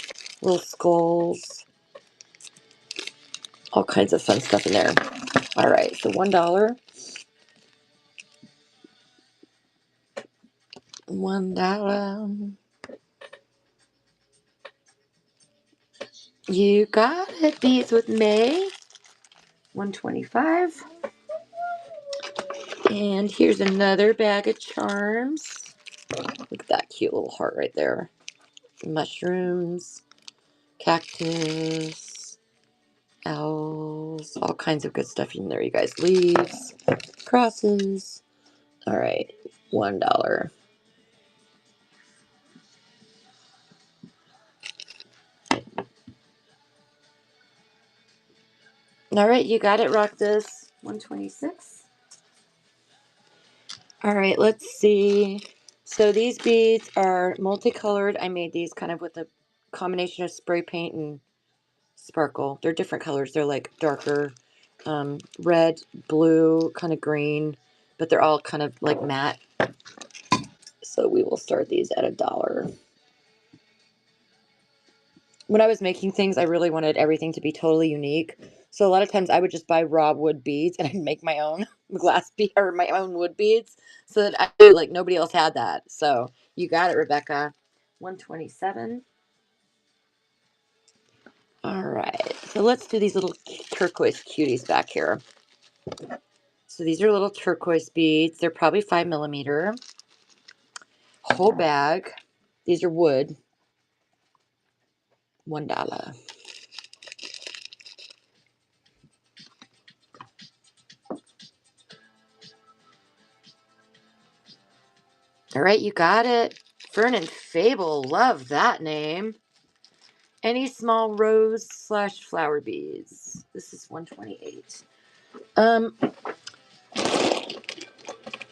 little skulls. All kinds of fun stuff in there. All right, so $1. $1. You got it. Beads with May. 125. And here's another bag of charms. Look at that cute little heart right there. Mushrooms, cactus, owls, all kinds of good stuff in there, you guys. Leaves, crosses. All right, $1. All right, you got it. Rock this. 126. All right, let's see. So these beads are multicolored. I made these kind of with a combination of spray paint and sparkle. They're different colors. They're like darker red, blue, kind of green, but they're all kind of like matte. So we will start these at $1. When I was making things, I really wanted everything to be totally unique. So a lot of times I would just buy raw wood beads and I'd make my own glass bead or my own wood beads so that I knew like nobody else had that. So you got it, Rebecca. 127. All right. So let's do these little turquoise cuties back here. So these are little turquoise beads. They're probably 5mm. Whole bag. These are wood. $1. All right, you got it. Fern and Fable. Love that name. Any small rose / flower beads. This is 128.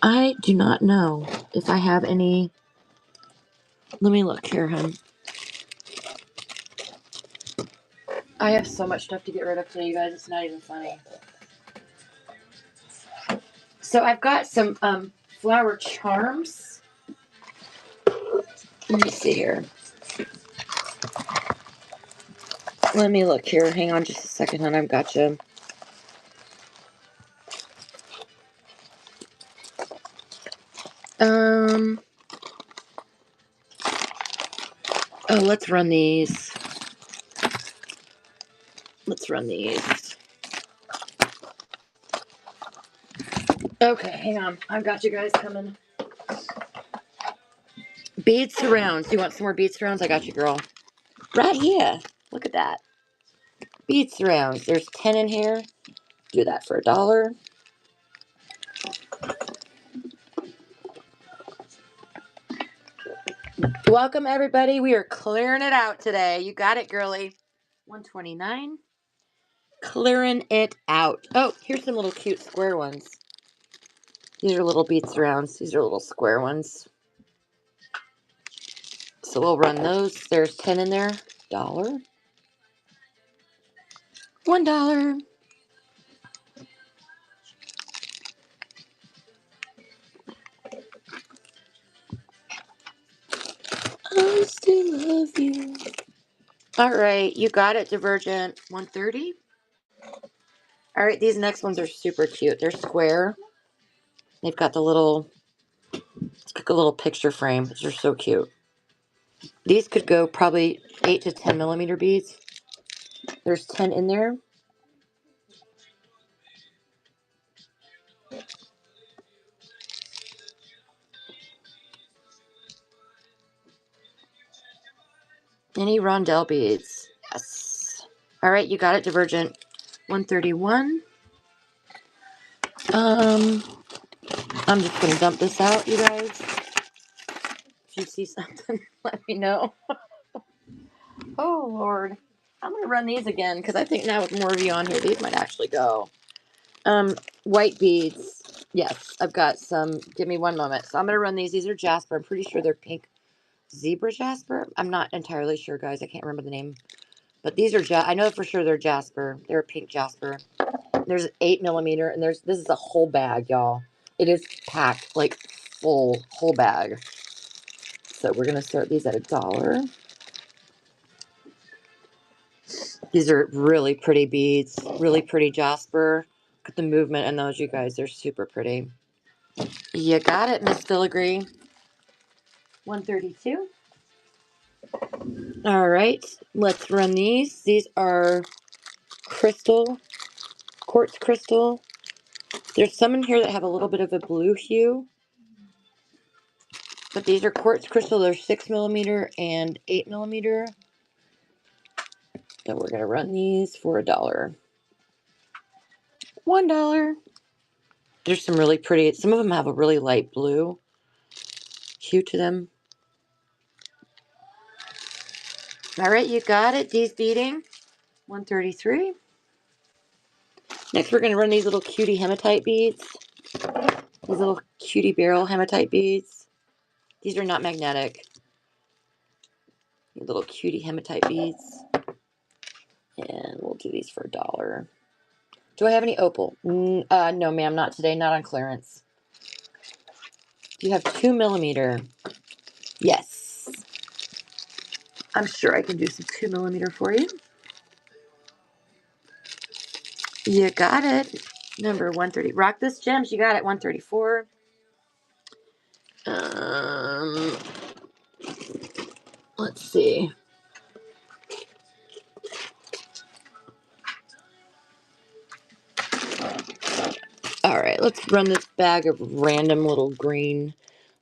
I do not know if I have any. Let me look here, hon. I have so much stuff to get rid of today, you guys. It's not even funny. So I've got some flower charms. Let me see here. Let me look here. Hang on just a second, hon. I've got you. Oh, let's run these. Let's run these. Okay, hang on. I've got you guys coming. Bead surrounds. You want some more bead surrounds? I got you, girl. Right here. Look at that. Bead surrounds. There's 10 in here. Do that for $1. Welcome, everybody. We are clearing it out today. You got it, girly. 129. Clearing it out. Oh, here's some little cute square ones. These are little bead surrounds. These are little square ones. So we'll run those. There's 10 in there. $1. $1. I still love you. All right, you got it, Divergent. 130. All right, these next ones are super cute. They're square. They've got the little, it's like a little picture frame. These are so cute. These could go probably 8 to 10mm beads. There's 10 in there. Any rondelle beads? Yes. All right, you got it, Divergent. 131. I'm just gonna dump this out, you guys. If you see something, let me know. Oh Lord, I'm gonna run these again because I think now with more of you on here, these might actually go. White beads. Yes, I've got some. Give me one moment. So I'm gonna run these. These are jasper. I'm pretty sure they're pink zebra jasper. I'm not entirely sure, guys. I can't remember the name. But these are I know for sure they're jasper. They're pink jasper. There's 8mm, and this is a whole bag, y'all. It is packed, like full whole bag. So we're gonna start these at $1. These are really pretty beads, really pretty jasper. Look at the movement in those, you guys. They're super pretty. You got it, Miss Filigree. 132. All right, let's run these. These are crystal, quartz crystal. There's some in here that have a little bit of a blue hue, but these are quartz crystal. They're 6mm and 8mm. And we're gonna run these for $1. $1. There's some really pretty. Some of them have a really light blue hue to them. All right, you got it. D's beating. 133. Next, we're gonna run these little cutie hematite beads. These little cutie barrel hematite beads. These are not magnetic. Little cutie hematite beads. And we'll do these for $1. Do I have any opal? No, ma'am, not today. Not on clearance. Do you have 2mm? Yes. I'm sure I can do some 2mm for you. You got it. Number 130. Rock this gems. You got it. 134. Let's see. All right, let's run this bag of random little green.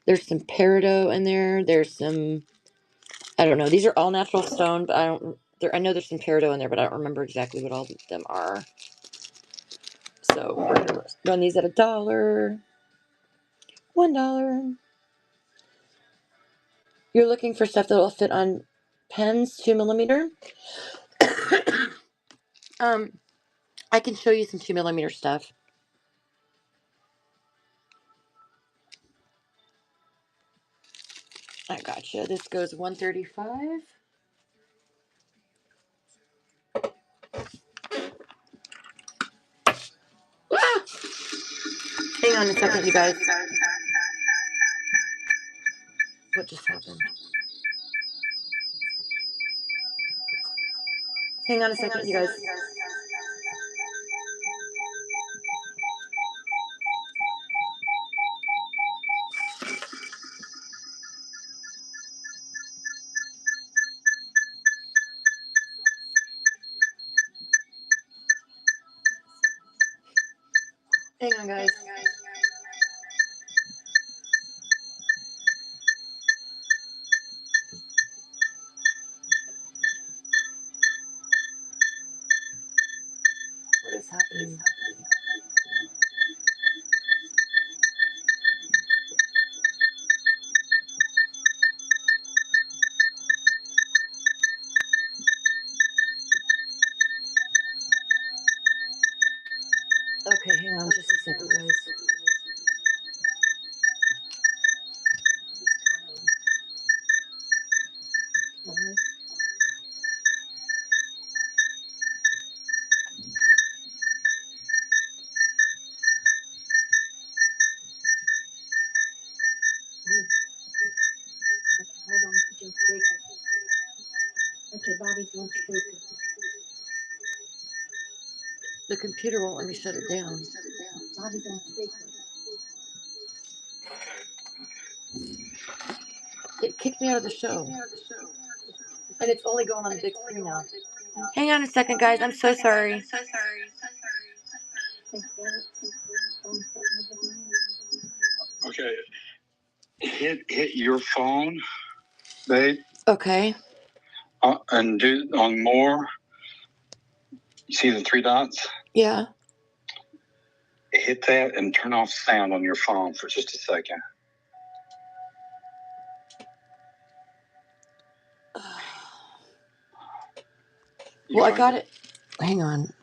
There's some peridot in there. There's some, I don't know. These are all natural stone, but I know there's some peridot in there, but I don't remember exactly what all of them are. So we're gonna run these at $1. $1. You're looking for stuff that will fit on pens, 2mm. I can show you some 2mm stuff. I gotcha. This goes 135. Ah! Hang on a second, you guys. What just happened? Hang on a second, you guys. Hang on, guys. What is happening? Okay, hang on just a second, guys. Hold on, put you on speaker. Okay, Bobby's on speaker. The computer won't let me shut it down. Bobby's on speaker. It kicked me out of the show. And it's only going on the big screen now. Hang on a second, guys. I'm so sorry. Okay. Hit your phone, babe, Okay. and do on more. You see the 3 dots? Yeah. Hit that and turn off sound on your phone for just a second. Well, I got it. Hang on.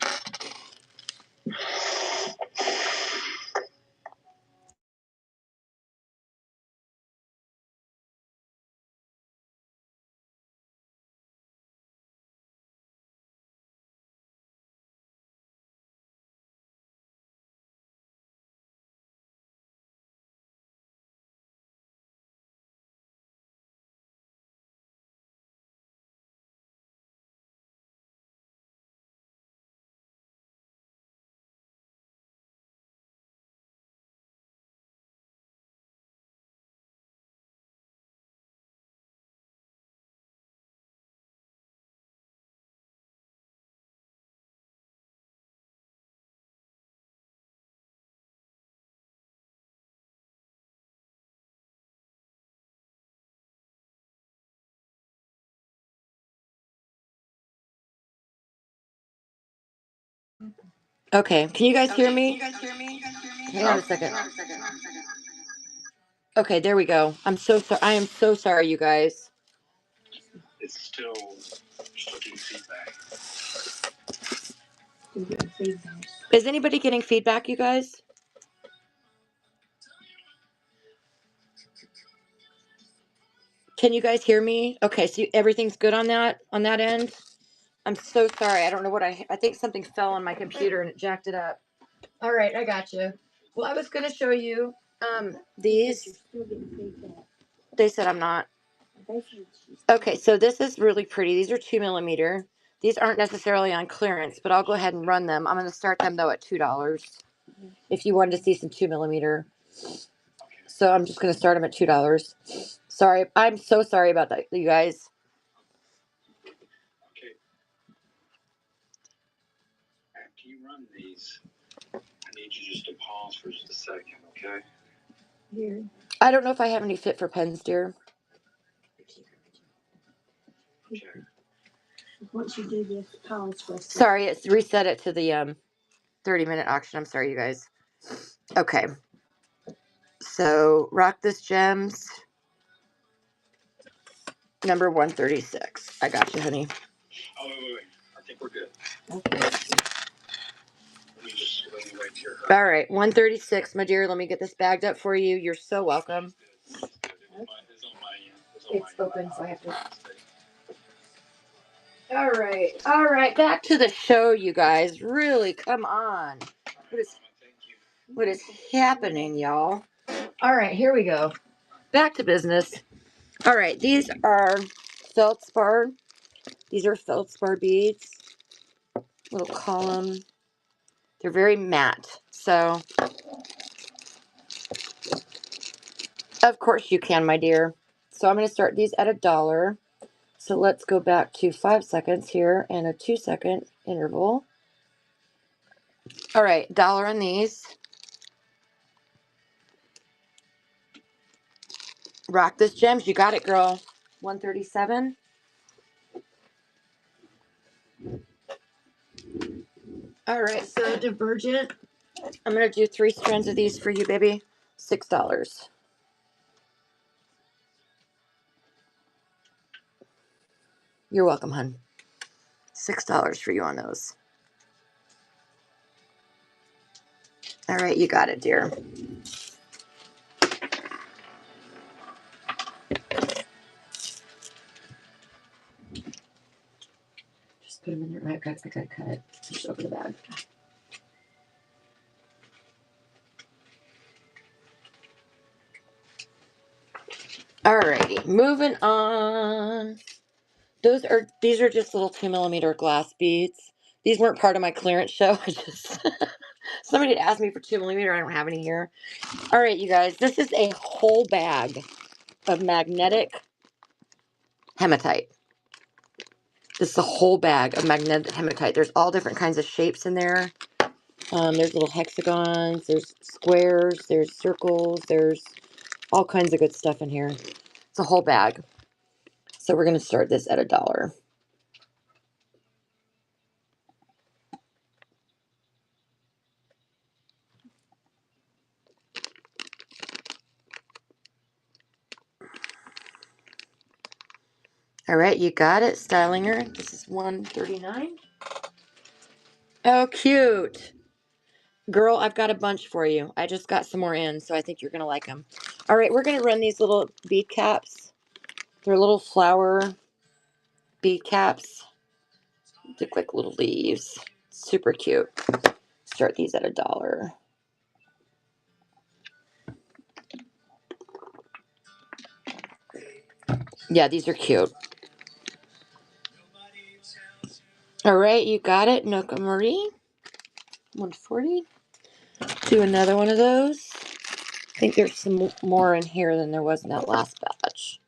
Okay, can you guys hear me? Hang on a second. Okay, there we go. I'm so sorry. I am so sorry, you guys. It's still getting feedback. Still getting feedback. Is anybody getting feedback, you guys? Can you guys hear me? Okay, so everything's good on that end? I'm so sorry. I don't know what I think something fell on my computer and it jacked it up. All right, I got you. Well, I was going to show you these. You're still getting feedback. They said I'm not. They said she's Okay, so this is really pretty. These are 2mm. These aren't necessarily on clearance, but I'll go ahead and run them. I'm going to start them though at $2. If you wanted to see some 2mm. So I'm just going to start them at $2. Sorry, I'm so sorry about that, you guys. Okay. After you run these, I need you just to pause for just a second, okay? here. I don't know if I have any fit for pens, dear. Okay. Once you do this, pause for a second. Sorry, it's reset it to the 30-minute auction. I'm sorry, you guys. Okay. So, Rock This Gems, number 136. I got you, honey. Oh, wait. I think we're good. Okay. Let me wait here. All right, 136, my dear. Let me get this bagged up for you. You're so welcome. It's open, so I have to. All right. Back to the show, you guys. Really, come on. What is happening, y'all? All right, here we go. Back to business. All right, these are feldspar. These are feldspar beads. Little column. They're very matte. So, of course you can, my dear. So I'm going to start these at $1. So let's go back to 5 seconds here and a 2-second interval. All right, $1 on these. Rock This Gems. You got it, girl. 137. All right, so Divergent. I'm going to do 3 strands of these for you, baby. $6. You're welcome, hun. $6 for you on those. All right, you got it, dear. Just put them in there. I gotta cut it. Just open the bag. Alrighty, moving on. These are just little 2mm glass beads. These weren't part of my clearance show. I just somebody had asked me for 2mm. I don't have any here. All right, you guys. This is a whole bag of magnetic hematite. This is a whole bag of magnetic hematite. There's all different kinds of shapes in there. There's little hexagons. There's squares. There's circles. There's all kinds of good stuff in here. It's a whole bag. So we're going to start this at $1. All right, you got it, Stylinger. This is 139. Oh, cute. Girl, I've got a bunch for you. I just got some more in, so I think you're going to like them. All right, we're going to run these little bead caps. They're little flower bead caps. The quick little leaves. Super cute. Start these at $1. Yeah, these are cute. All right, you got it, Noka Marie. 140. Do another one of those. I think there's some more in here than there was in that last batch.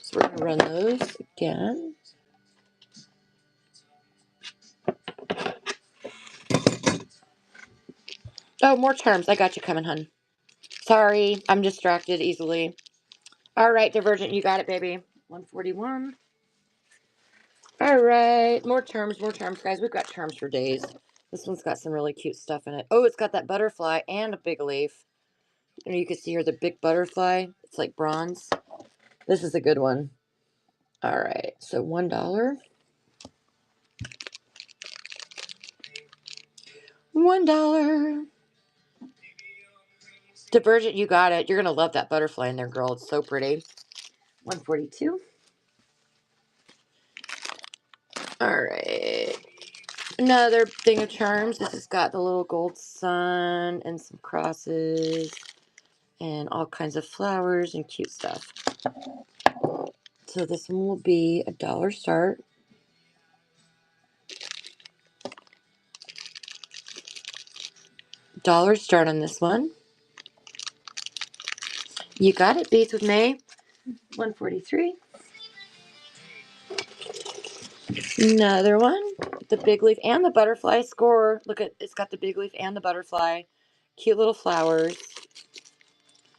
So we're going to run those again. Oh, more charms. I got you coming, hun. Sorry, I'm distracted easily. All right, Divergent, you got it, baby. 141. All right, more charms, guys. We've got charms for days. This one's got some really cute stuff in it. Oh, it's got that butterfly and a big leaf. And you can see here the big butterfly. It's like bronze. This is a good one. All right, so $1. $1. Divergent, you got it. You're gonna love that butterfly in there, girl. It's so pretty. 142. All right. Another thing of charms. This has got the little gold sun and some crosses and all kinds of flowers and cute stuff. So this one will be $1 start. $1 start on this one. You got it. Beads with May. 143. Another one. The big leaf and the butterfly score. Look at it's got the big leaf and the butterfly. Cute little flowers.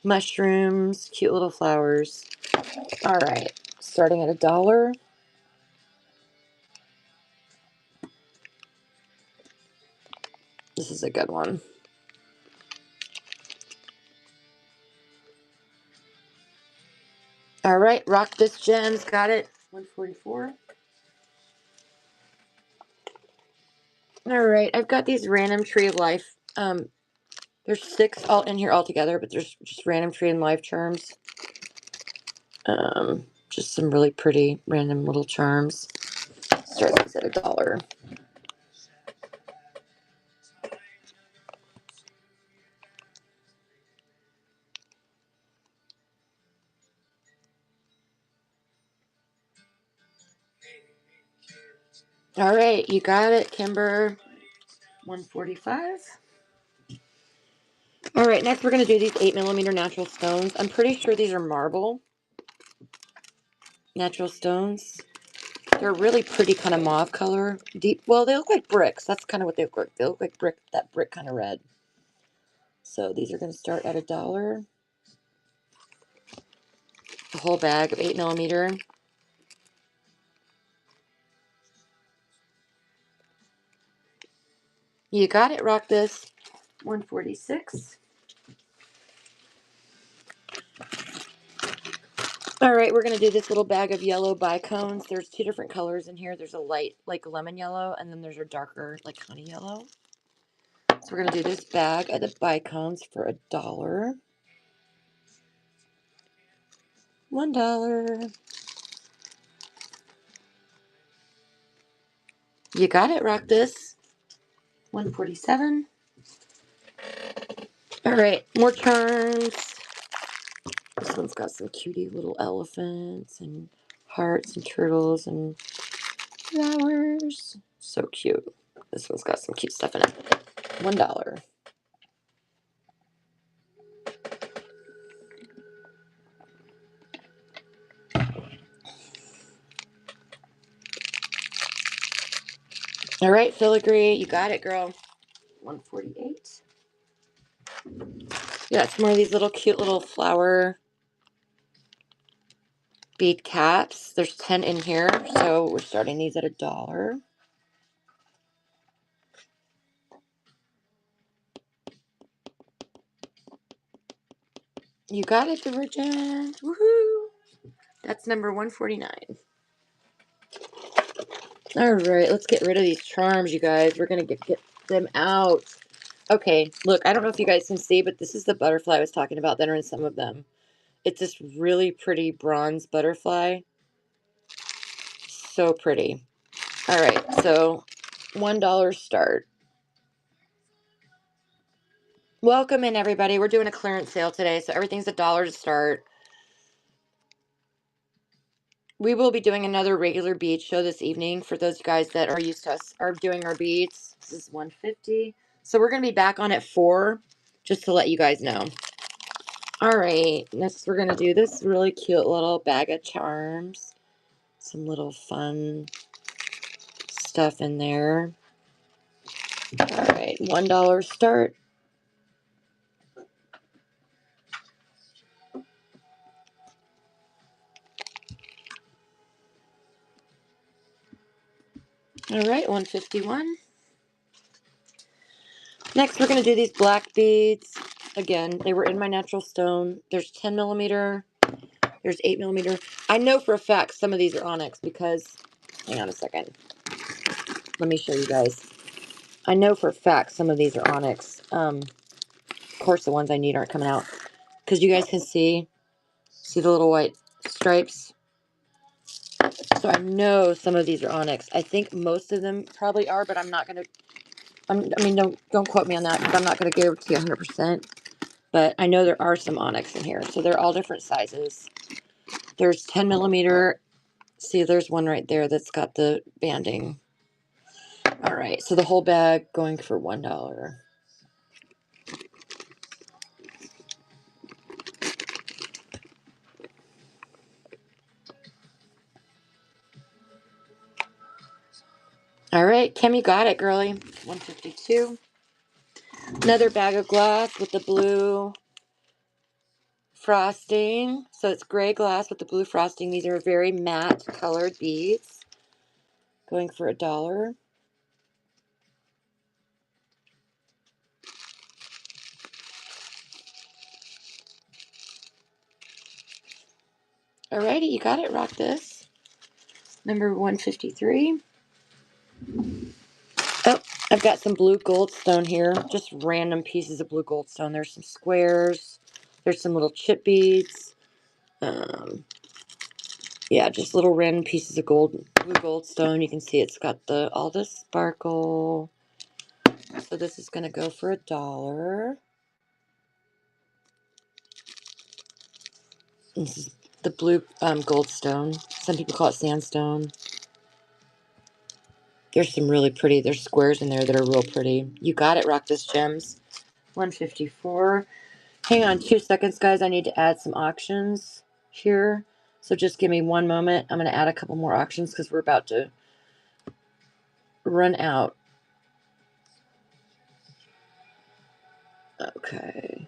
Mushrooms. Cute little flowers. All right. Starting at $1. This is a good one. All right. Rock this gems. Got it. 144. All right. I've got these random tree of life. There's 6 all in here all together, but there's just random tree and life charms. Just some really pretty random little charms. Start these at $1. All right, you got it, Kimber. 145. All right, next we're gonna do these 8mm natural stones. I'm pretty sure these are marble natural stones. They're really pretty kind of mauve color. Deep. Well, they look like bricks. That's kind of what they look like. They look like brick. That brick kind of red. So these are gonna start at $1. A whole bag of 8mm. You got it. Rock this. 146. All right, we're going to do this little bag of yellow bicones. There's 2 different colors in here. There's a light, like lemon yellow, and then there's a darker, like honey yellow. So we're going to do this bag of the bicones for $1. $1. You got it. Rock this. 147. All right, more charms. This one's got some cutie little elephants and hearts and turtles and flowers. So cute. This one's got some cute stuff in it. $1. All right, filigree, you got it, girl. 148. Yeah, it's more of these little cute little flower bead caps. There's 10 in here, so we're starting these at $1. You got it, Divergent. Woohoo! That's number 149. All right, let's get rid of these charms, you guys. We're gonna get them out. Okay, look, I don't know if you guys can see, but this is the butterfly I was talking about that are in some of them. It's this really pretty bronze butterfly. So pretty. All right, so $1 start. Welcome in, everybody. We're doing a clearance sale today, so everything's $1 to start. We will be doing another regular bead show this evening for those guys that are used to us are doing our beads. This is 150. So we're going to be back on at 4, just to let you guys know. All right, next we're going to do this really cute little bag of charms. Some little fun stuff in there. All right, $1 start. All right, 151. Next, we're going to do these black beads. Again, they were in my natural stone. There's 10 millimeter. There's 8 millimeter. I know for a fact some of these are onyx because, hang on a second. Let me show you guys. I know for a fact some of these are onyx. Of course, the ones I need aren't coming out because you guys can see the little white stripes. So I know some of these are onyx. I think most of them probably are, but I'm not going to. I mean, don't quote me on that because I'm not going to give it to you 100%. But I know there are some onyx in here. So they're all different sizes. There's 10 millimeter. See, there's one right there that's got the banding. All right, so the whole bag going for $1. All right, Kim, you got it, girly. 152. Another bag of glass with the blue frosting. So it's gray glass with the blue frosting. These are very matte colored beads. Going for $1. Alrighty, you got it. Rock this. Number 153. Oh, I've got some blue goldstone here. Just random pieces of blue goldstone. There's some squares. There's some little chip beads. Yeah, just little random pieces of blue goldstone. You can see it's got all the sparkle. So this is going to go for $1. This is the blue goldstone. Some people call it sandstone. There's some really pretty. There's squares in there that are real pretty. You got it, Rock This Gems. 154. Hang on 2 seconds, guys. I need to add some auctions here. So just give me one moment. I'm going to add a couple more auctions because we're about to run out. Okay.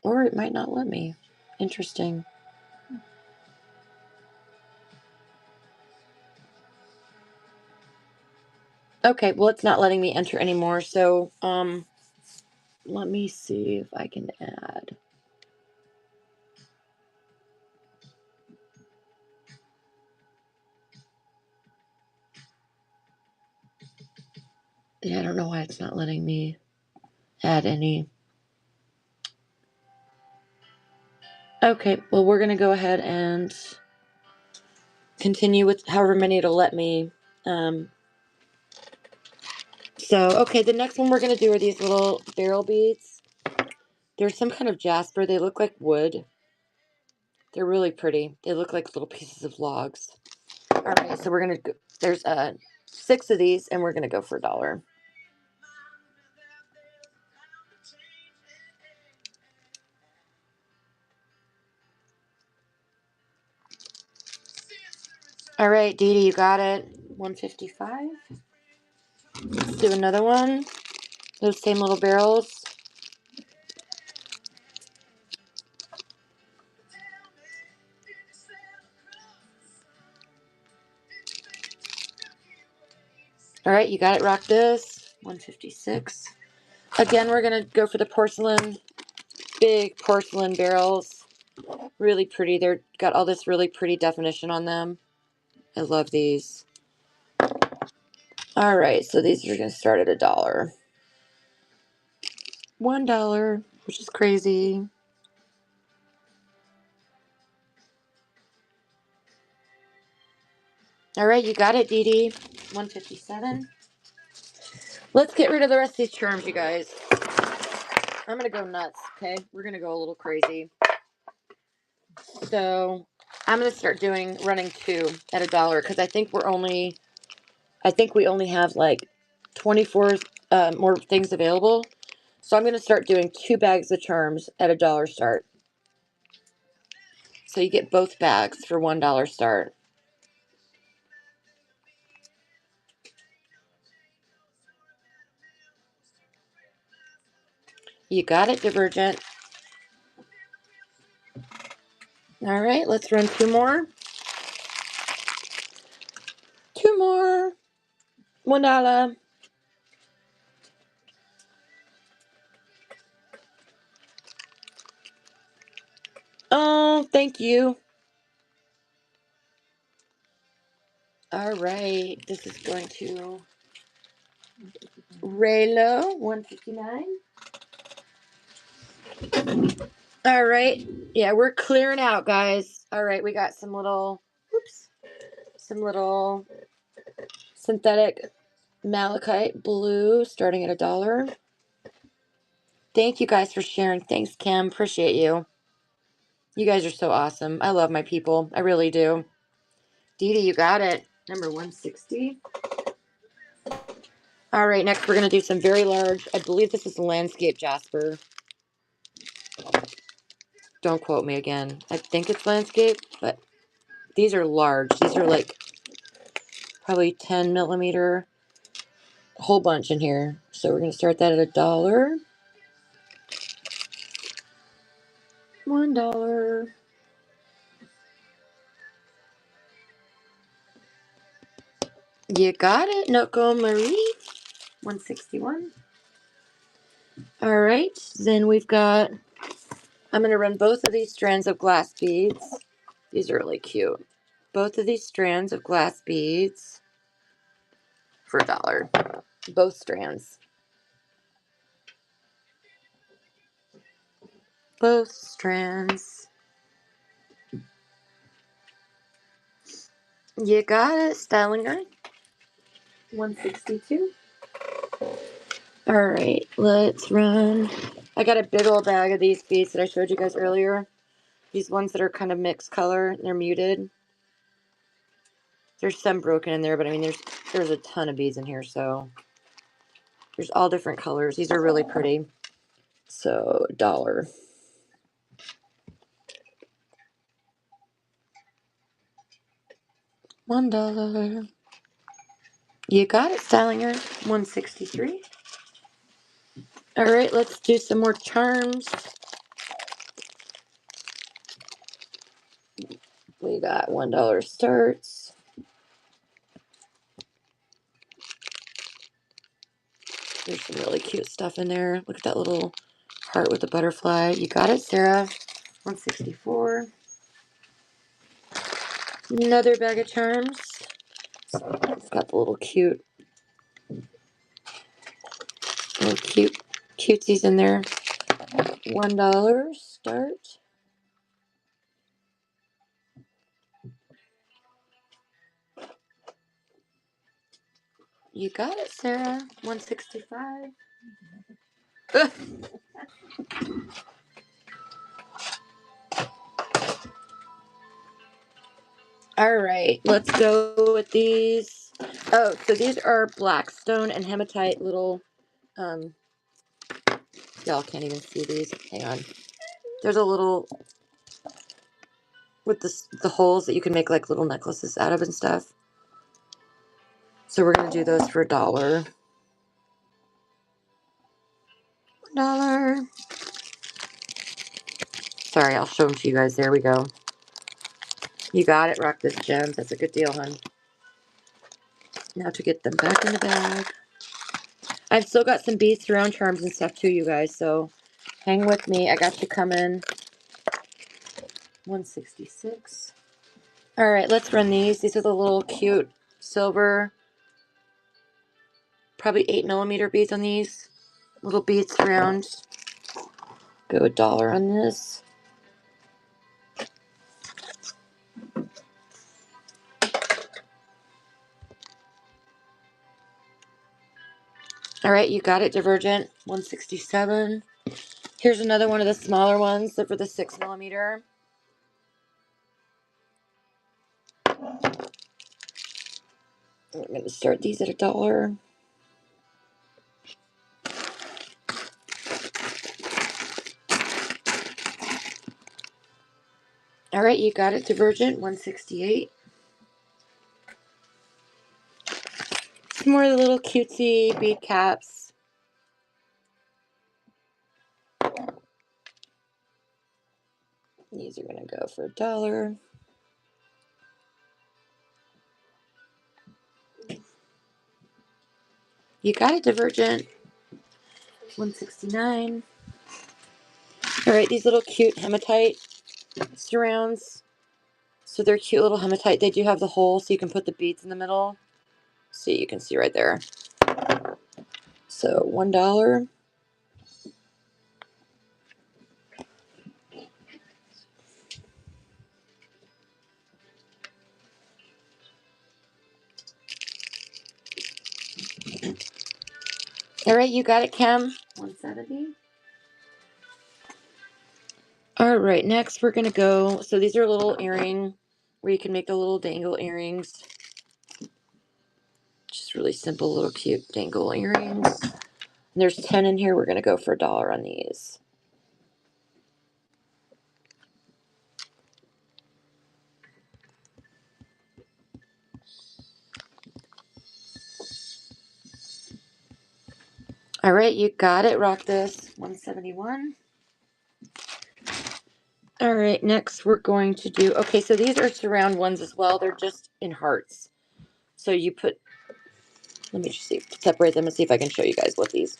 Or it might not let me. Interesting. Okay, well, it's not letting me enter anymore. So, let me see if I can add. Yeah, I don't know why it's not letting me add any. Okay, well, we're going to go ahead and continue with however many it'll let me. Okay, the next one we're going to do are these little barrel beads. They're some kind of jasper. They look like wood. They're really pretty. They look like little pieces of logs. All right, so we're going to, there's 6 of these, and we're going to go for $1. All right, Dee Dee, you got it. 155. Let's do another one. Those same little barrels. All right, you got it. Rock this. 156. Again, we're going to go for the porcelain, big porcelain barrels. Really pretty. They're got all this really pretty definition on them. I love these. All right, so these are going to start at $1. $1, which is crazy. All right, you got it, Dee Dee. 157. Let's get rid of the rest of these charms, you guys. I'm going to go nuts, okay? We're going to go a little crazy. So I'm going to start running 2 at $1 because I think we only have like 24 more things available. So I'm going to start doing 2 bags of charms at $1 start. So you get both bags for $1 start. You got it, Divergent. All right, let's run two more. Two more. $1. Oh, thank you. All right, this is going to Raylo, 159. All right, yeah, we're clearing out, guys. All right, we got some little, oops, some little synthetic malachite blue starting at $1. Thank you guys for sharing. Thanks, Kim. Appreciate you. You guys are so awesome. I love my people. I really do. Dee Dee, you got it. Number 160. All right, next we're going to do some very large. I believe this is landscape jasper. Don't quote me again. I think it's landscape, but these are large. These are like probably 10 millimeter. A whole bunch in here. So we're going to start that at $1. $1. You got it, Noko Marie. 161. All right, then we've got, I'm going to run both of these strands of glass beads. These are really cute. Both of these strands of glass beads for $1. Both strands. Both strands. You got it, styling guide. 162. All right, let's run. I got a big old bag of these beads that I showed you guys earlier. These ones that are kind of mixed color. They're muted. There's some broken in there, but I mean, there's a ton of beads in here, so there's all different colors. These are really pretty. So $1. $1. You got it, Stylinger. 163. All right, let's do some more charms. We got $1 starts. There's some really cute stuff in there. Look at that little heart with the butterfly. You got it, Sarah. 164. Another bag of charms. It's got the little cute cutesies in there. $1 start. You got it, Sarah. 165. Ugh. All right, let's go with these. Oh, so these are Blackstone and hematite little, y'all can't even see these. Hang on. There's a little, with the holes that you can make like little necklaces out of and stuff. So we're going to do those for $1. $1. Sorry, I'll show them to you guys. There we go. You got it, Rock This Gems. That's a good deal, hon. Now to get them back in the bag. I've still got some beads, surround charms, and stuff too, you guys. So hang with me. I got you coming. 166. All right, let's run these. These are the little cute silver, probably 8 millimeter beads on these. Little bead surrounds. Go $1 on this. All right, you got it, Divergent. 167. Here's another one of the smaller ones. They're for the 6 millimeter. We're going to start these at $1. All right, you got it, Divergent. 168. Some more of the little cutesy bead caps. These are gonna go for $1. You got it, Divergent. $1.69. All right, these little cute hematite surrounds. So they're cute little hematite. They do have the hole so you can put the beads in the middle. See, you can see right there. So $1. All right, you got it, Kim. $1.70. All right, next we're gonna go. So these are a little earring where you can make the little dangle earrings. Just really simple, little cute dangle earrings. And there's 10 in here. We're gonna go for $1 on these. All right, you got it. Rock this. $1.71. All right, next we're going to do. Okay, so these are surround ones as well. They're just in hearts. So you put. Let me just see, separate them and see if I can show you guys what these.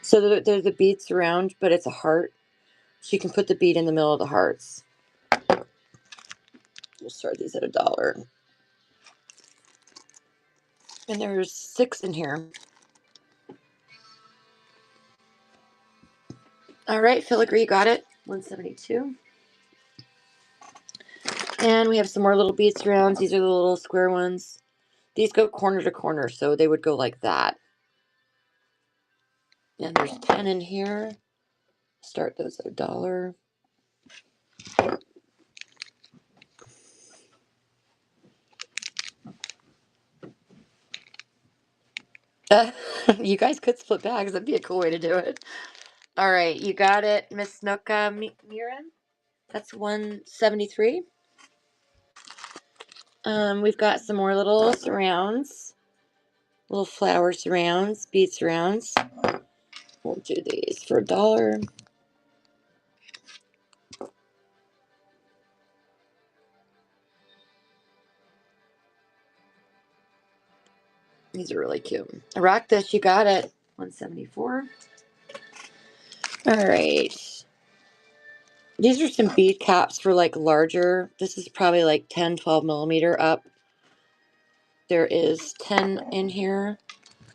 So there's a bead surround, but it's a heart. So you can put the bead in the middle of the hearts. We'll start these at $1. And there's 6 in here. All right, filigree, got it. $1.72. And we have some more little bead surrounds. These are the little square ones. These go corner to corner, so they would go like that. And there's 10 in here. Start those at $1. You guys could split bags. That'd be a cool way to do it. All right, you got it, Miss Snuka Miran. That's $1.73. We've got some more little surrounds, little flower surrounds, bead surrounds. We'll do these for $1. These are really cute. Rock this, you got it. $1.74. All right. These are some bead caps for like larger. This is probably like 10, 12 millimeter up. There is 10 in here.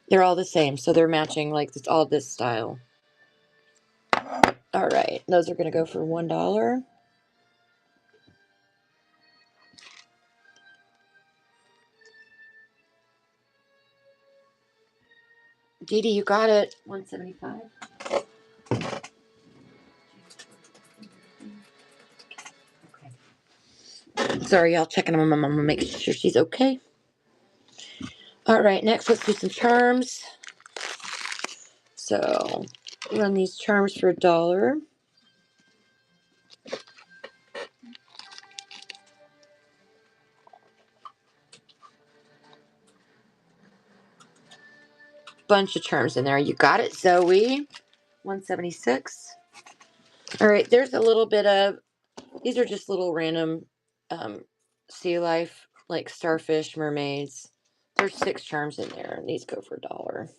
They're all the same, so they're matching like it's all this style. All right, those are going to go for $1. Dee Dee, you got it. $1.75. Okay. Sorry, y'all, checking on my mom to make sure she's okay. All right, next let's do some charms. So run these charms for $1. Bunch of charms in there. You got it, Zoe. $1.76. All right, there's a little bit of, these are just little random sea life, like starfish, mermaids. There's 6 charms in there, and these go for $1.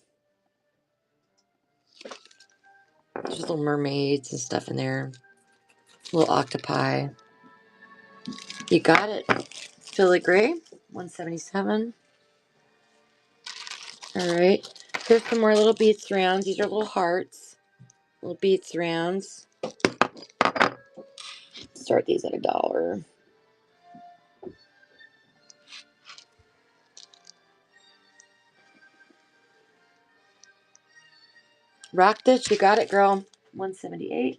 There's little mermaids and stuff in there. Little octopi. You got it. Filigree, $1.77. All right. Here's some more little bead surrounds. These are little hearts. Little bead surrounds. Start these at $1. Rock this. You got it, girl. $1.78.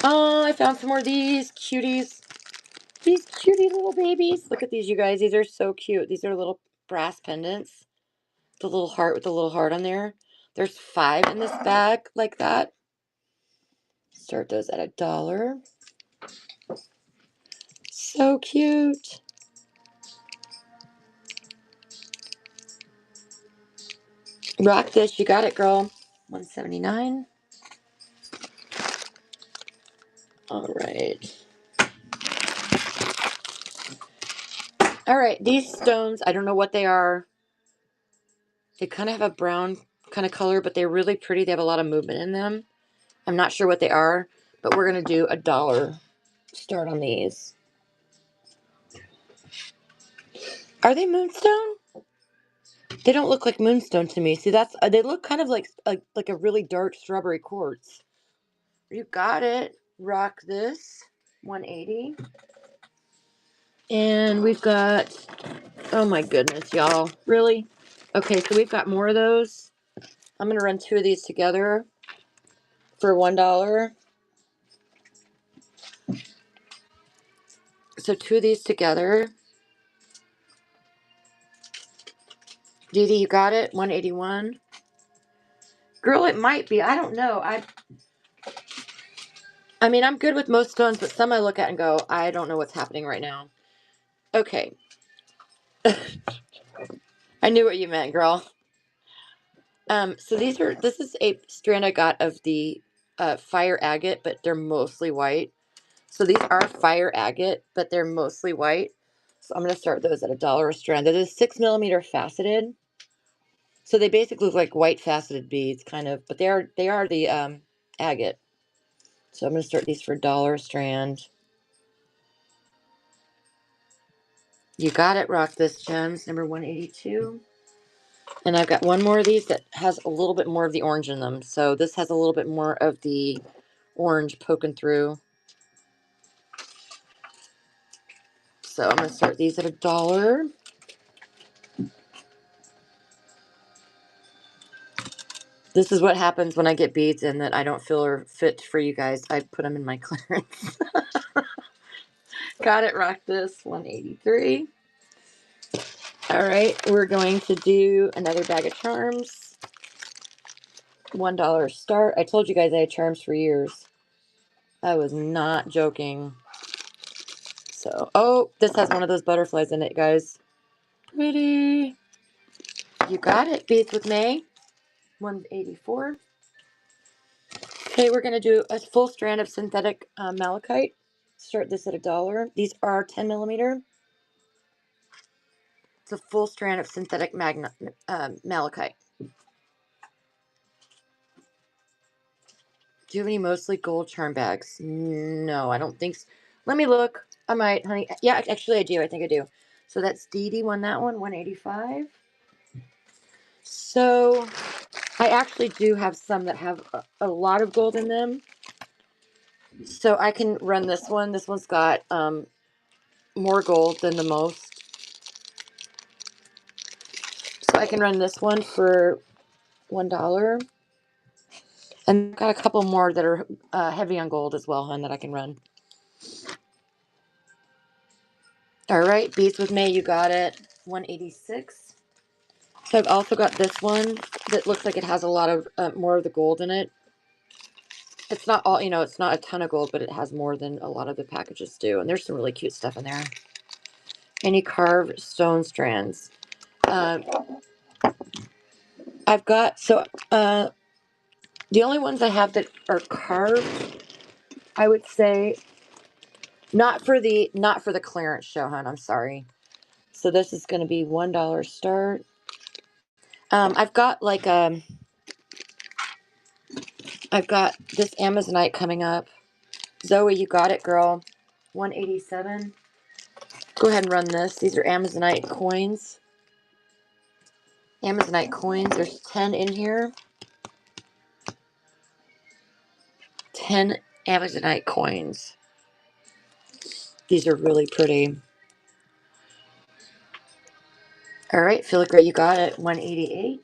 Oh, I found some more of these cuties. These cutie little babies. Look at these, you guys. These are so cute. These are little brass pendants. The little heart with the little heart on there. There's 5 in this bag like that. Start those at $1. So cute. Rock this. You got it, girl. $1.79. All right. All right. These stones, I don't know what they are. They kind of have a brown kind of color, but they're really pretty. They have a lot of movement in them. I'm not sure what they are, but we're going to do $1 start on these. Are they moonstone? They don't look like moonstone to me. See, that's they look kind of like a really dark strawberry quartz. You got it. Rock this 180. And we've got, oh my goodness, y'all. Really? Okay, so we've got more of those. I'm going to run 2 of these together for $1. So 2 of these together. Dee Dee, you got it? 181. Girl, it might be. I don't know. I mean, I'm good with most stones, but some I look at and go, I don't know what's happening right now. Okay. I knew what you meant, girl. So this is a strand I got of the fire agate, but they're mostly white. So these are fire agate, but they're mostly white. So I'm gonna start those at $1 a strand. They're the 6mm faceted. So they basically look like white faceted beads, kind of, but they are the agate. So I'm gonna start these for $1 a strand. You got it, Rock This Gems, number 182. And I've got one more of these that has a little bit more of the orange in them. So this has a little bit more of the orange poking through. So I'm going to start these at $1. This is what happens when I get beads in that I don't feel are fit for you guys. I put them in my clearance. Got it, Rock This, 183. All right, we're going to do another bag of charms. $1 start. I told you guys I had charms for years. I was not joking. So, oh, this has one of those butterflies in it, guys. Pretty. You got it. Beads with May. 184. Okay, we're going to do a full strand of synthetic malachite. Start this at $1. These are 10mm. It's a full strand of synthetic malachite. Do you have any mostly gold charm bags? No, I don't think so. Let me look. I might, honey. Yeah, actually I do. I think I do. So that's Dee Dee won that one, 185. So I actually do have some that have a lot of gold in them. So I can run this one. This one's got more gold than the most. So I can run this one for $1. And I've got a couple more that are heavy on gold as well, hon, that I can run. All right, Beads with May, you got it. 186. So I've also got this one that looks like it has a lot of more of the gold in it. It's not all, it's not a ton of gold, but it has more than a lot of the packages do. And there's some really cute stuff in there. Any carved stone strands. I've got, the only ones I have that are carved, I would say, not for the clearance show, hon. I'm sorry. So this is going to be $1 start. I've got I've got this Amazonite coming up. Zoe, you got it, girl. 187. Go ahead and run this. These are Amazonite coins. Amazonite coins. There's 10 in here. 10 Amazonite coins. These are really pretty. All right, Filigree, you got it. 188.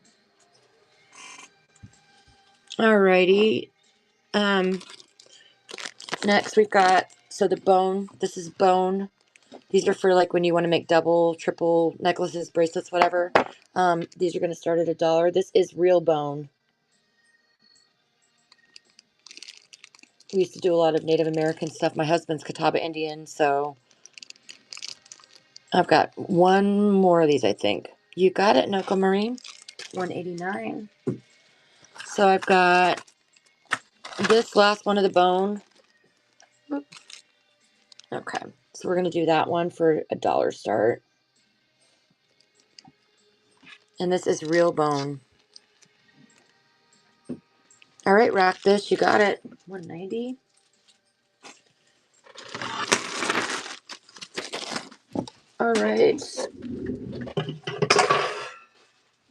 All righty. Next we've got, so the bone. This is bone. These are for like when you want to make double, triple necklaces, bracelets, whatever. These are going to start at $1. This is real bone. We used to do a lot of Native American stuff. My husband's Catawba Indian, so I've got one more of these, I think. You got it, Noco Marine. 189. So I've got this last one of the bone. Okay, so we're going to do that one for $1 start. And this is real bone. All right, rock this. You got it. 190. All right.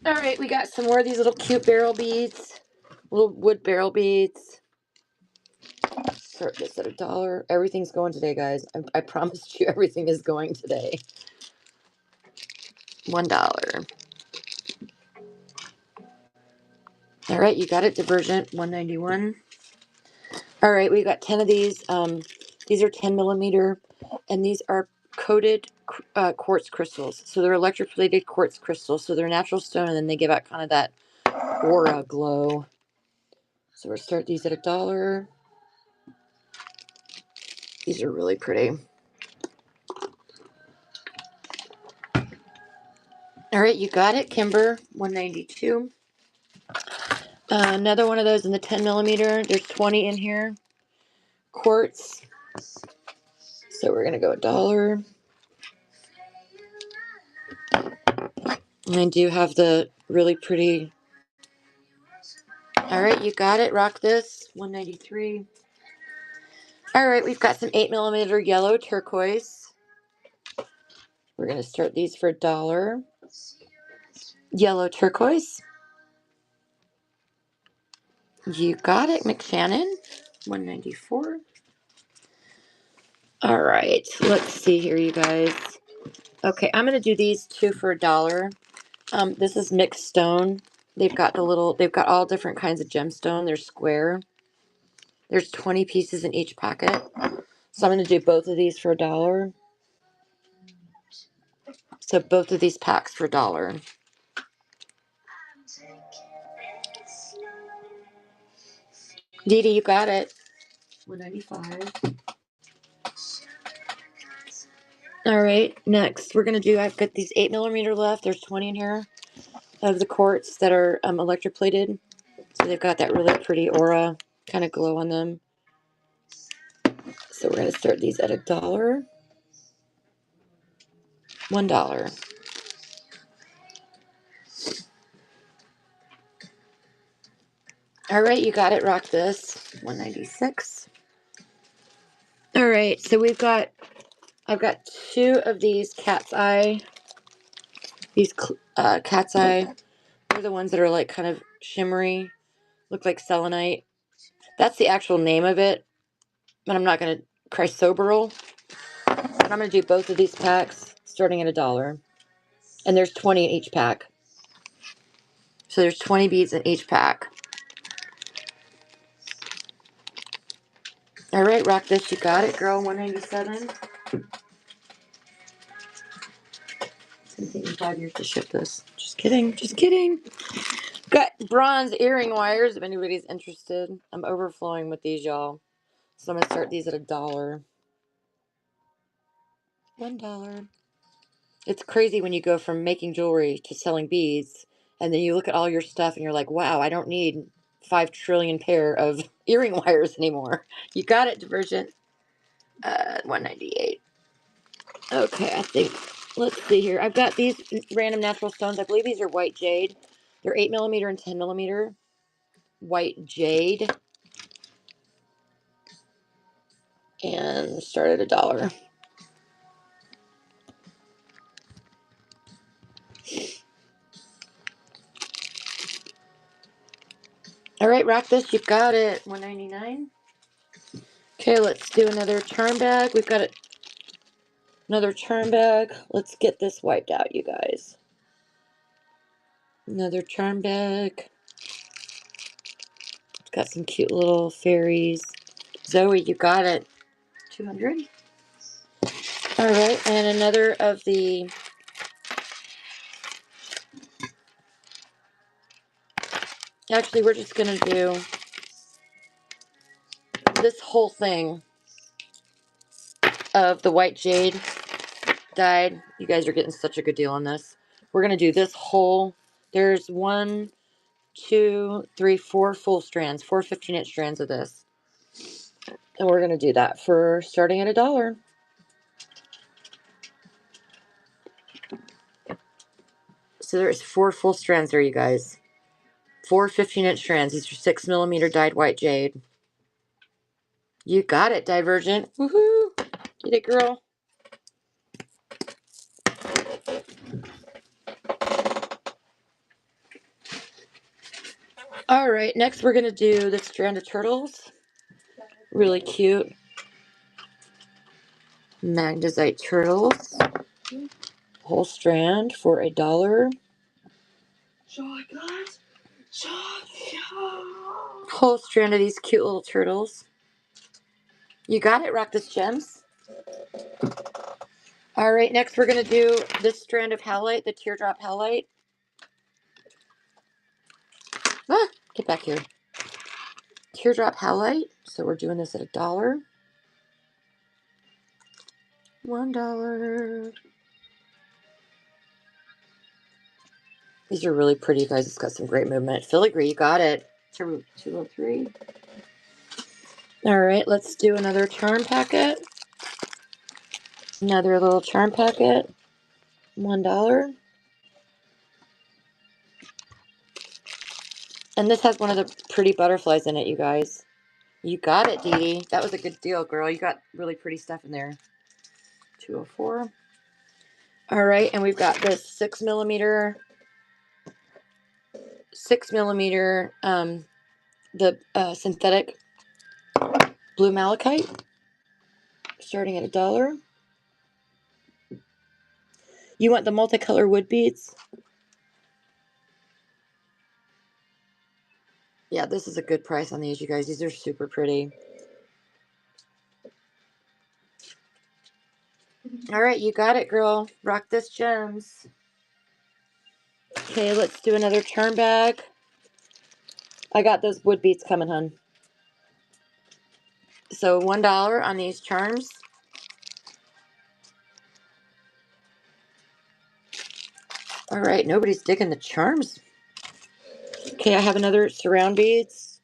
All right, we got some more of these little cute barrel beads. Little wood barrel beads. Start this at $1. Everything's going today, guys. I promised you everything is going today. $1. All right, you got it, Divergent. 191. All right, we got 10 of these. These are 10 millimeter, and these are coated quartz crystals. So they're electroplated quartz crystals. So they're natural stone, and then they give out kind of that aura glow. So we'll start these at $1. These are really pretty. All right, you got it, Kimber. 192. Another one of those in the 10 millimeter. There's 20 in here. Quartz. So we're gonna go $1. And I do have the really pretty. All right, you got it. Rock this. 193. All right, we've got some 8 millimeter yellow turquoise. We're gonna start these for $1. Yellow turquoise. You got it, McShannon. 194. All right, let's see here, you guys. Okay, I'm gonna do these two for $1. This is mixed stone. They've got all different kinds of gemstone. They're square. There's 20 pieces in each packet. So I'm gonna do both of these for $1. So both of these packs for $1. Dee Dee, you got it. 195. All right, next we're gonna do. I've got these 8 millimeter left. There's 20 in here of the quartz that are electroplated. So they've got that really pretty aura kind of glow on them. So we're gonna start these at $1. $1. All right, you got it. Rock this. 196. All right, so I've got two of these cat's eye. These cat's eye. They're the ones that are like kind of shimmery, look like selenite. That's the actual name of it, but I'm not gonna chrysoberyl. But I'm gonna do both of these packs starting at $1, and there's 20 in each pack. So there's 20 beads in each pack. All right, rock this. You got it, girl. 197. It's gonna take me 5 years to ship this. Just kidding. Just kidding. Got bronze earring wires if anybody's interested. I'm overflowing with these, y'all. So I'm gonna start these at $1. $1. It's crazy when you go from making jewelry to selling beads, and then you look at all your stuff and you're like, wow, I don't need 5 trillion pair of earring wires anymore. You got it, Divergent. 198. Okay, I think, let's see here. I've got these random natural stones. I believe these are white jade. They're 8 millimeter and 10 millimeter. White jade. And start at $1. All right, rock this. You've got it. 199. Okay, let's do another charm bag. We've got another charm bag. Let's get this wiped out, you guys. Another charm bag. It's got some cute little fairies. Zoe, you got it. 200. All right, and another of the. Actually, we're just gonna do this whole thing of the white jade dyed. You guys are getting such a good deal on this. We're gonna do this whole. There's 1, 2, 3, 4 full strands, 4 15-inch strands of this. And we're going to do that for starting at $1. So there's 4 full strands there, you guys. 4 15-inch strands. These are 6mm dyed white jade. You got it, Divergent. Woohoo! Get it, girl. All right, next we're gonna do this strand of turtles. Really cute magnesite turtles. Whole strand for $1. Whole strand of these cute little turtles. You got it, Rock This Gems. All right, next we're gonna do this strand of halite, the teardrop halite. Ah, get back here. Teardrop halite. So we're doing this at $1. $1. These are really pretty, guys. It's got some great movement. Filigree, you got it. 203. All right, let's do another charm packet. Another little charm packet. $1. And this has one of the pretty butterflies in it, you guys. You got it, Dee Dee. That was a good deal, girl. You got really pretty stuff in there. 204. All right, and we've got this 6mm, the synthetic blue malachite, starting at $1. You want the multicolor wood beads? Yeah, this is a good price on these, you guys. These are super pretty. All right, you got it, girl. Rock This Gems. Okay, let's do another charm bag. I got those wood beads coming, hun. So $1 on these charms. All right, nobody's digging the charms. Okay, I have another surround beads.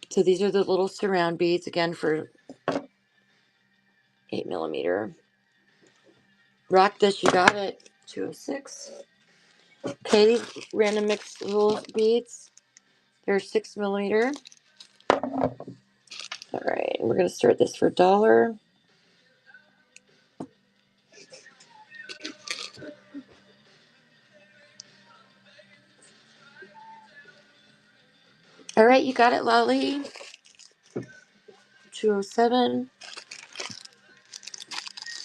So these are the little surround beads, again, for 8mm. Rock This, you got it. 206. Okay, these random mixed little beads. They're 6mm. All right, we're going to start this for $1. All right, you got it, Lolly. 207.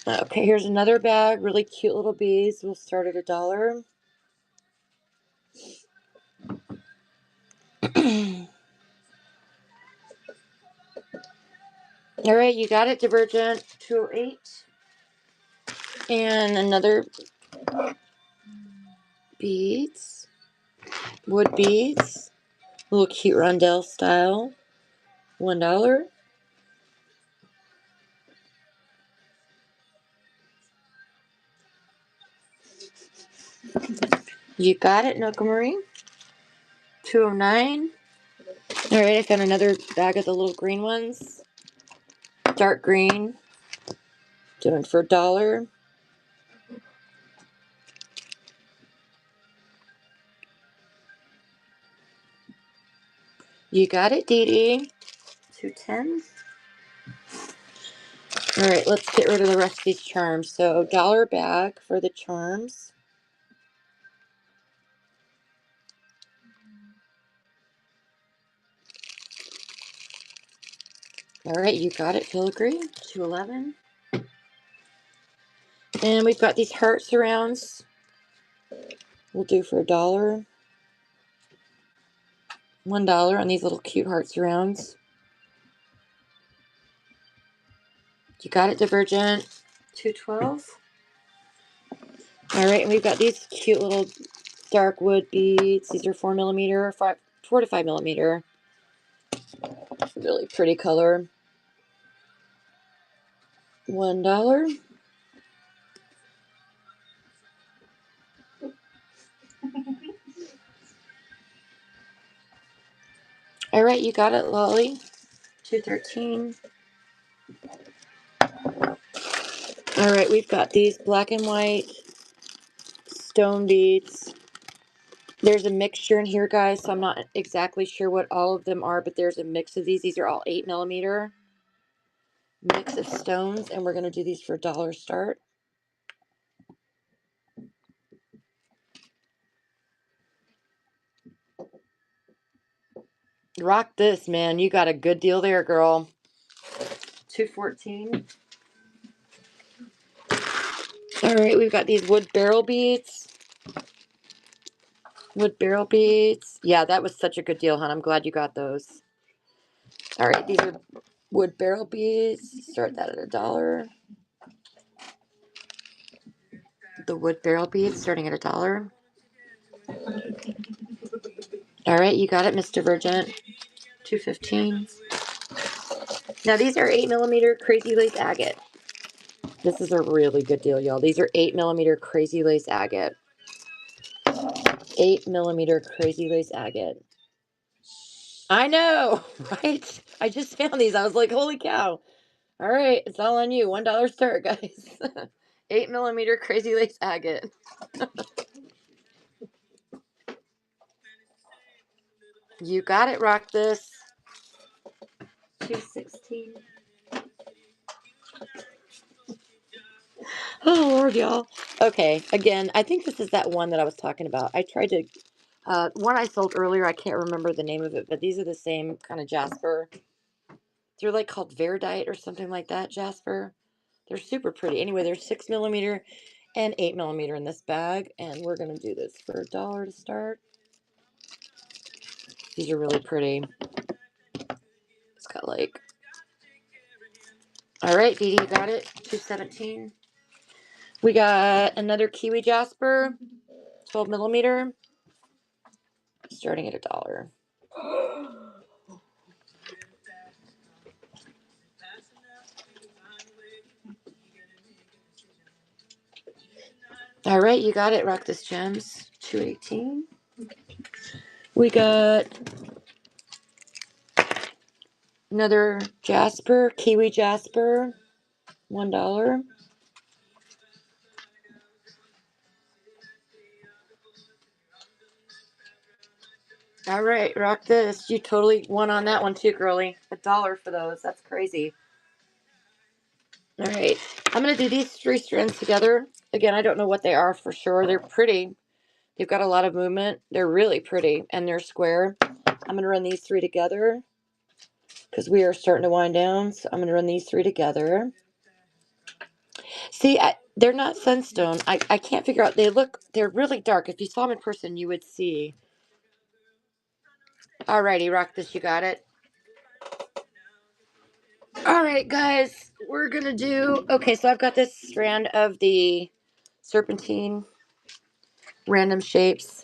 Okay, here's another bag. Really cute little beads. We'll start at $1. All right, you got it, Divergent. 208. And another beads. Wood beads. Little cute rondelle style. $1. You got it, Noka Marie. 209. All right, I found another bag of the little green ones. Dark green. Doing for $1. You got it, Dee Dee. 210. All right, let's get rid of the rest of these charms. So $1 bag for the charms. All right, you got it, Filigree. 211. And we've got these heart surrounds. We'll do for $1. $1 on these little cute heart surrounds. You got it, Divergent. 212. All right, and we've got these cute little dark wood beads. These are 4mm, 4 to 5mm. Really pretty color. $1. All right, you got it, Lolly. 213. All right, we've got these black and white stone beads. There's a mixture in here, guys, so I'm not exactly sure what all of them are, but there's a mix of these. These are all 8mm mix of stones, and we're going to do these for $1 start. Rock this, man. You got a good deal there, girl. $2.14. All right, we've got these wood barrel beads. Wood barrel beads. Yeah, that was such a good deal, hon. I'm glad you got those. All right, these are wood barrel beads. Start that at $1. The wood barrel beads starting at $1. All right, you got it, Miss Divergent. $2.15. Now these are 8mm crazy lace agate. This is a really good deal, y'all. These are 8mm crazy lace agate. 8mm crazy lace agate. I know, right? I just found these. I was like, holy cow. All right, it's all on you. $1 start, guys. 8mm crazy lace agate. You got it, rock this. $2.16. Oh, Lord, y'all. Okay, again, I think this is that one that I was talking about. I tried to, one I sold earlier, I can't remember the name of it, but these are the same kind of jasper. They're like called Verdite or something like that, jasper. They're super pretty. Anyway, they're 6mm and 8mm in this bag, and we're going to do this for $1 to start. These are really pretty. It's got like, all right, Dee Dee, you got it. $2.17. We got another kiwi jasper, 12mm, starting at $1. All right, you got it. Rock this gems. $2.18. We got another jasper, kiwi jasper, $1. All right, rock this. You totally won on that one too, girly. $1 for those. That's crazy. All right, I'm gonna do these 3 strands together. Again, I don't know what they are for sure. They're pretty. They've got a lot of movement. They're really pretty, and they're square. I'm gonna run these 3 together because we are starting to wind down. So I'm gonna run these 3 together. See, they're not sunstone. I can't figure out. They're really dark. If you saw them in person, you would see. Alrighty, rock this. You got it. All right, guys, we're gonna do. Okay, so I've got this strand of the serpentine random shapes.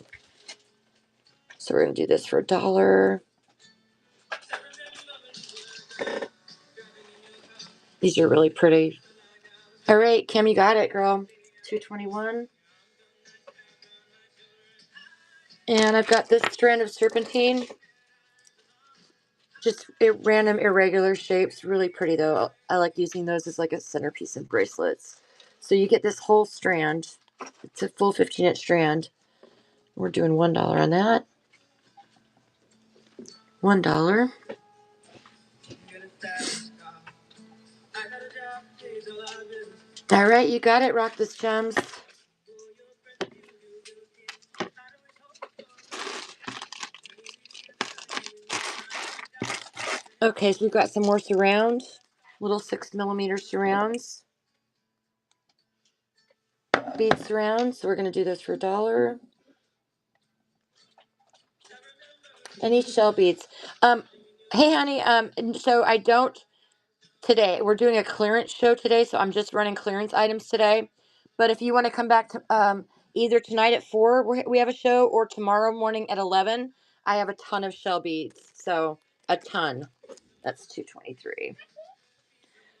So we're gonna do this for $1. These are really pretty. All right, Kim, you got it, girl. $2.21. And I've got this strand of serpentine. Just random irregular shapes. Really pretty, though. I like using those as like a centerpiece in bracelets. So you get this whole strand. It's a full 15-inch strand. We're doing $1 on that. $1. All right, you got it. Rock this gems. Okay, so we've got some more surround. Little 6mm surrounds. Bead surrounds. So we're going to do this for $1. And these shell beads. Hey, honey. So I don't today. We're doing a clearance show today, so I'm just running clearance items today. But if you want to come back to either tonight at 4, we have a show, or tomorrow morning at 11, I have a ton of shell beads. So a ton. That's $2.23.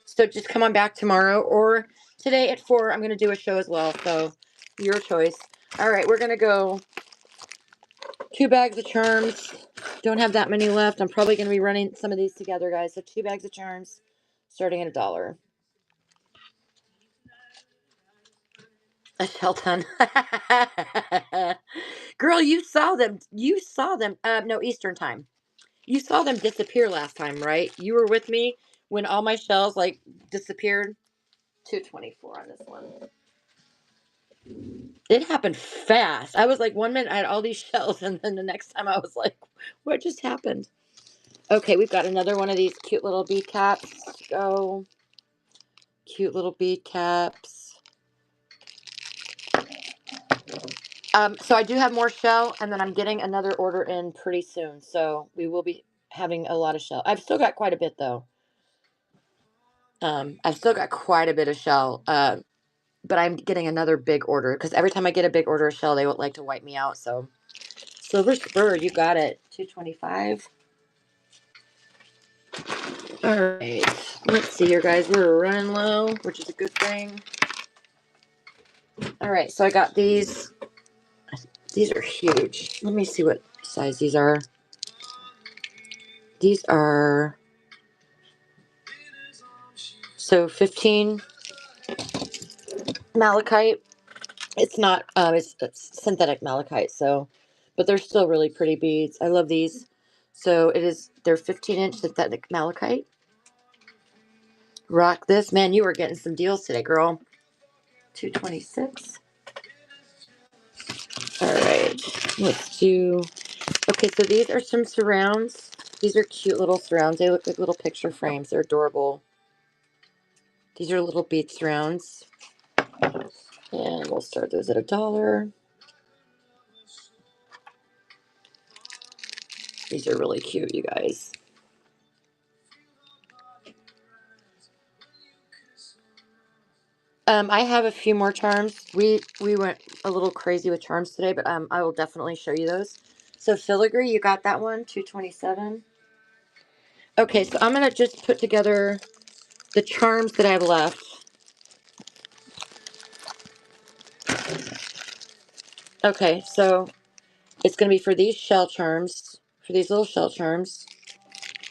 So just come on back tomorrow, or today at 4. I'm going to do a show as well. So your choice. All right, we're going to go 2 bags of charms. Don't have that many left. I'm probably going to be running some of these together, guys. So 2 bags of charms starting at $1. A shell ton. Girl, you saw them. You saw them. No, Eastern time. You saw them disappear last time, right? You were with me when all my shells like disappeared. 224 on this one. It happened fast. I was like, 1 minute I had all these shells, and then the next time I was like, what just happened? Okay, we've got another one of these cute little bead caps. Go. Cute little bead caps. So I do have more shell, and then I'm getting another order in pretty soon. So we will be having a lot of shell. I've still got quite a bit though. I've still got quite a bit of shell. But I'm getting another big order because every time I get a big order of shell, they would like to wipe me out. So Silver Spur, you got it. 225. All right. Let's see here, guys. We're running low, which is a good thing. All right. So I got these. These are huge. Let me see what size these are. These are so 15 malachite. It's not it's synthetic malachite, so but they're still really pretty beads. I love these. So they're 15-inch synthetic malachite. Rock this. Man, you were getting some deals today, girl. 226. All right. Let's do okay, so these are some surrounds. These are cute little surrounds. They look like little picture frames. They're adorable. These are little bead surrounds. And we'll start those at $1. These are really cute, you guys. I have a few more charms. We went a little crazy with charms today, but I will definitely show you those. So filigree, you got that one, 227. Okay, so I'm gonna just put together the charms that I have left. Okay, so it's gonna be for these shell charms, for these little shell charms.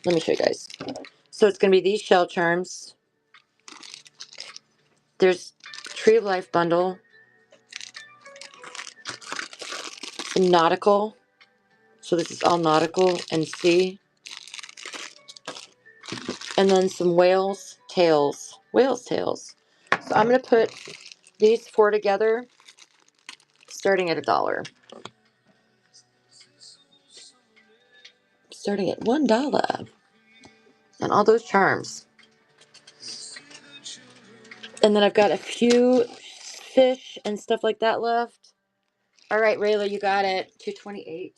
Let me show you guys. So it's gonna be these shell charms. There's Tree of Life bundle, nautical. So this is all nautical and sea. And then some whales tails. Whales tails. So I'm going to put these four together starting at $1. Starting at $1. And all those charms. And then I've got a few fish and stuff like that left. All right, Rayla, you got it. 228.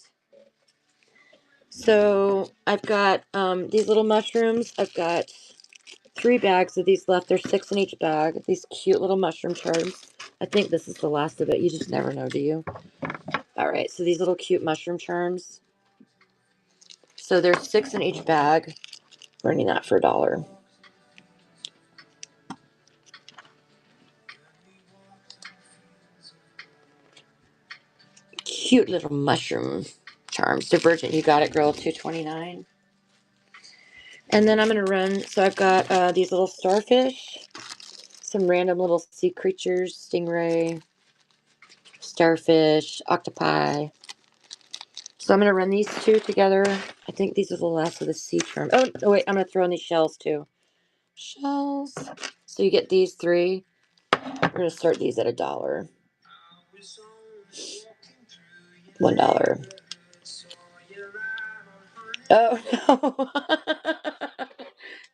So I've got these little mushrooms. I've got 3 bags of these left. There's 6 in each bag. These cute little mushroom charms. I think this is the last of it. You just never know, do you? All right, so these little cute mushroom charms. So there's 6 in each bag. Running that for $1. Cute little mushroom charms. Divergent, you got it, girl. 229. And then I'm gonna run. So I've got these little starfish, some random little sea creatures, stingray, starfish, octopi. So I'm gonna run these 2 together. I think these are the last of the sea charm. Oh, no, wait, I'm gonna throw in these shells too. Shells. So you get these 3. We're gonna start these at $1. $1. Oh no.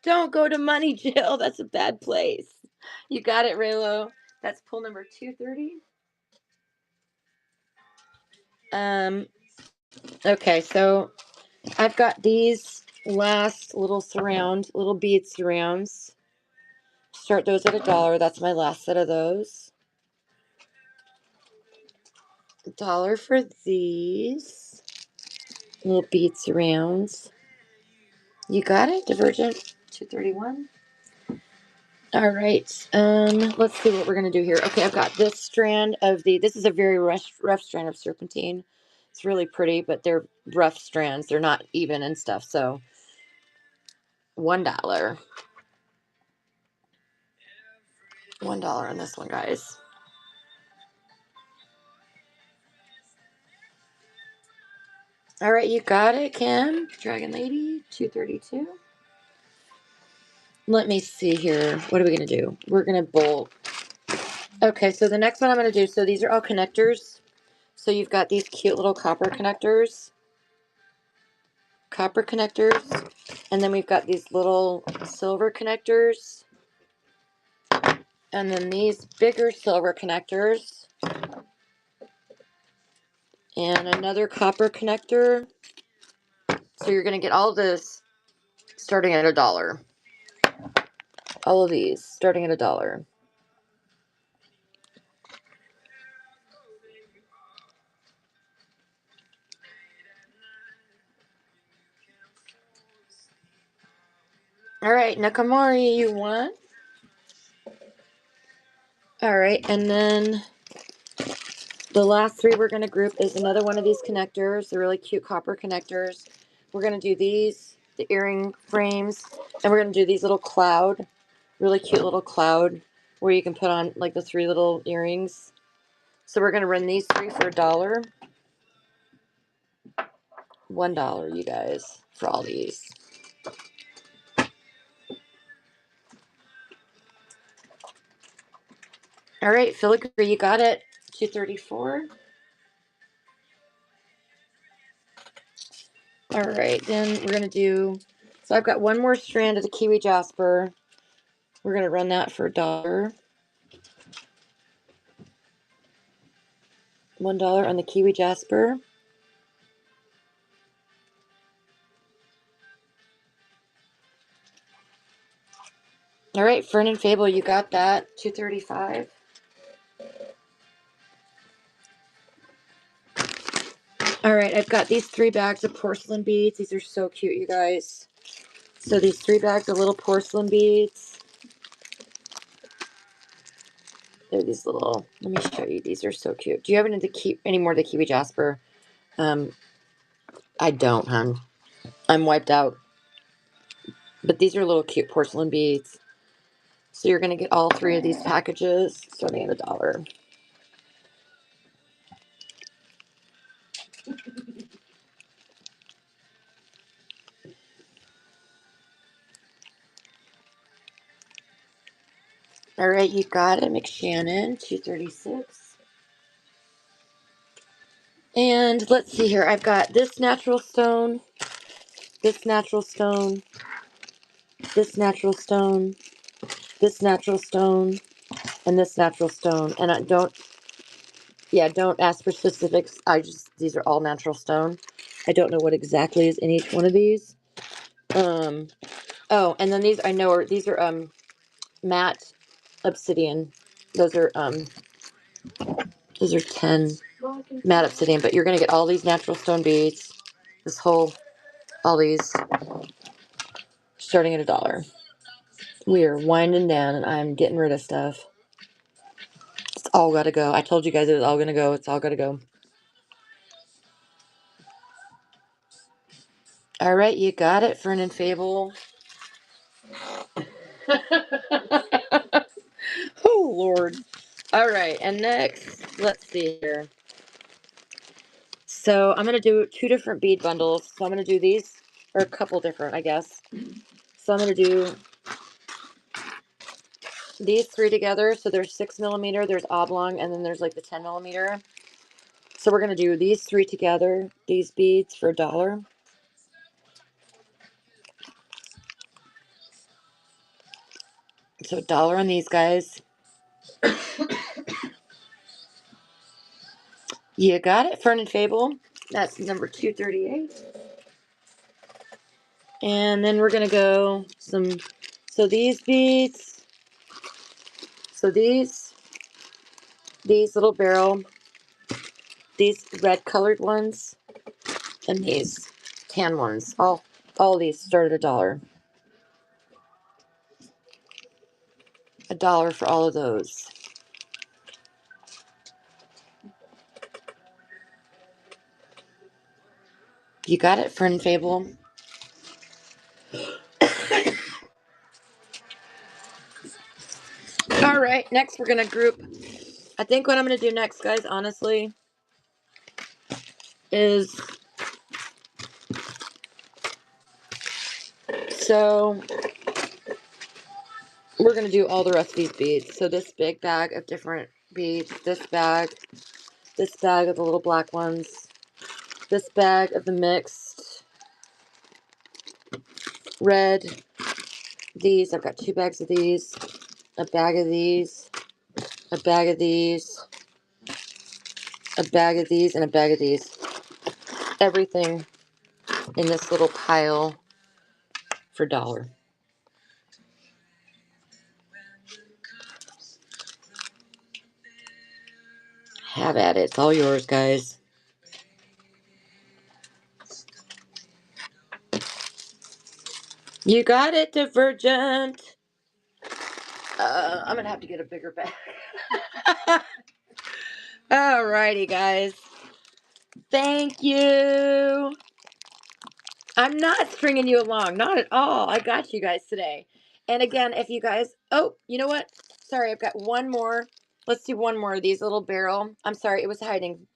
Don't go to money jail. That's a bad place. You got it, Raylo. That's pull number 230. Okay, so I've got these last little bead surrounds. Start those at $1. That's my last set of those. $1 for these little bead surrounds. You got it, Divergent. 231. All right. Let's see what we're gonna do here. Okay, I've got this strand of this is a very rough strand of serpentine. It's really pretty, but they're rough strands. They're not even and stuff. So $1. $1 on this one, guys. All right, you got it, Kim. Dragon Lady, 232. Let me see here. What are we going to do? We're going to bolt. Okay, so the next one I'm going to do, so these are all connectors. So you've got these cute little copper connectors. And then we've got these little silver connectors. And then these bigger silver connectors. And another copper connector. So you're going to get all of this starting at $1. All of these starting at $1. All right, Nakamori, you won. All right, and then the last three we're going to group is another one of these connectors, the really cute copper connectors. We're going to do these, the earring frames, and we're going to do these little cloud, really cute little cloud where you can put on like the 3 little earrings. So we're going to run these 3 for $1. $1, you guys, for all these. All right, filigree, you got it. 234. All right, then we're gonna do. So I've got one more strand of the kiwi jasper. We're gonna run that for $1. $1 on the kiwi jasper. All right, Fern and Fable, you got that. 235. All right, I've got these 3 bags of porcelain beads. These are so cute, you guys. So these 3 bags of little porcelain beads. They're these little. Let me show you. These are so cute. Do you have any more of the kiwi jasper? I don't, hon. I'm wiped out. But these are little cute porcelain beads. So you're gonna get all 3 of these packages starting at $1. All right, you got it, McShannon, 236. And let's see here. I've got this natural stone, this natural stone, this natural stone, this natural stone, and this natural stone. And I don't ask for specifics. These are all natural stone. I don't know what exactly is in each one of these. Oh, and then these are matte obsidian. Those are 10 matte obsidian, but you're gonna get all these natural stone beads. All these starting at $1. We are winding down and I'm getting rid of stuff. It's all gotta go. I told you guys it was all gonna go. It's all gotta go. All right, you got it, Fern and Fable. Oh, Lord. All right, and next, let's see here. So I'm going to do 2 different bead bundles. So I'm going to do these, or a couple different, I guess. So I'm going to do these 3 together. So there's 6mm, there's oblong, and then there's like the 10mm. So we're going to do these 3 together, these beads for $1. So $1 on these guys. You got it, Fern and Fable. That's number 238. And then we're going to go so these beads, so these little barrel, these red colored ones, and these tan ones. All these start at $1. $1 for all of those. You got it, Fern Fable. All right, next we're gonna group. I think what I'm gonna do next, guys, honestly, is So we're going to do all the rest of these beads. So this big bag of different beads, this bag of the little black ones, this bag of the mixed red, these, I've got 2 bags of these, a bag of these, a bag of these, a bag of these, and a bag of these. Everything in this little pile for $1. Have at it. It's all yours, guys. You got it, Divergent. I'm gonna have to get a bigger bag. Alrighty, guys. Thank you. I'm not stringing you along. Not at all. I got you guys today. And again, if you guys... Oh, you know what? Sorry, I've got one more. Let's do one more of these little barrel. I'm sorry, it was hiding.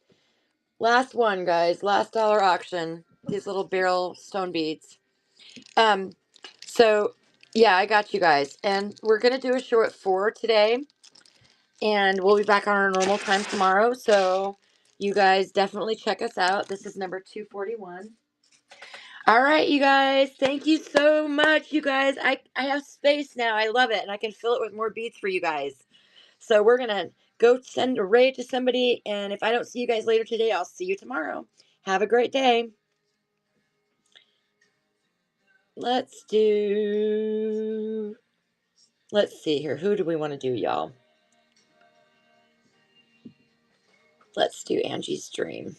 Last one, guys. Last dollar auction. These little barrel stone beads. So, yeah, I got you guys. And we're going to do a show at 4 today. And we'll be back on our normal time tomorrow. So, you guys definitely check us out. This is number 241. All right, you guys. Thank you so much, you guys. I have space now. I love it. And I can fill it with more beads for you guys. So, we're going to go send a raid to somebody. And if I don't see you guys later today, I'll see you tomorrow. Have a great day. Let's see here. Who do we want to do, y'all? Let's do Angie's Dream.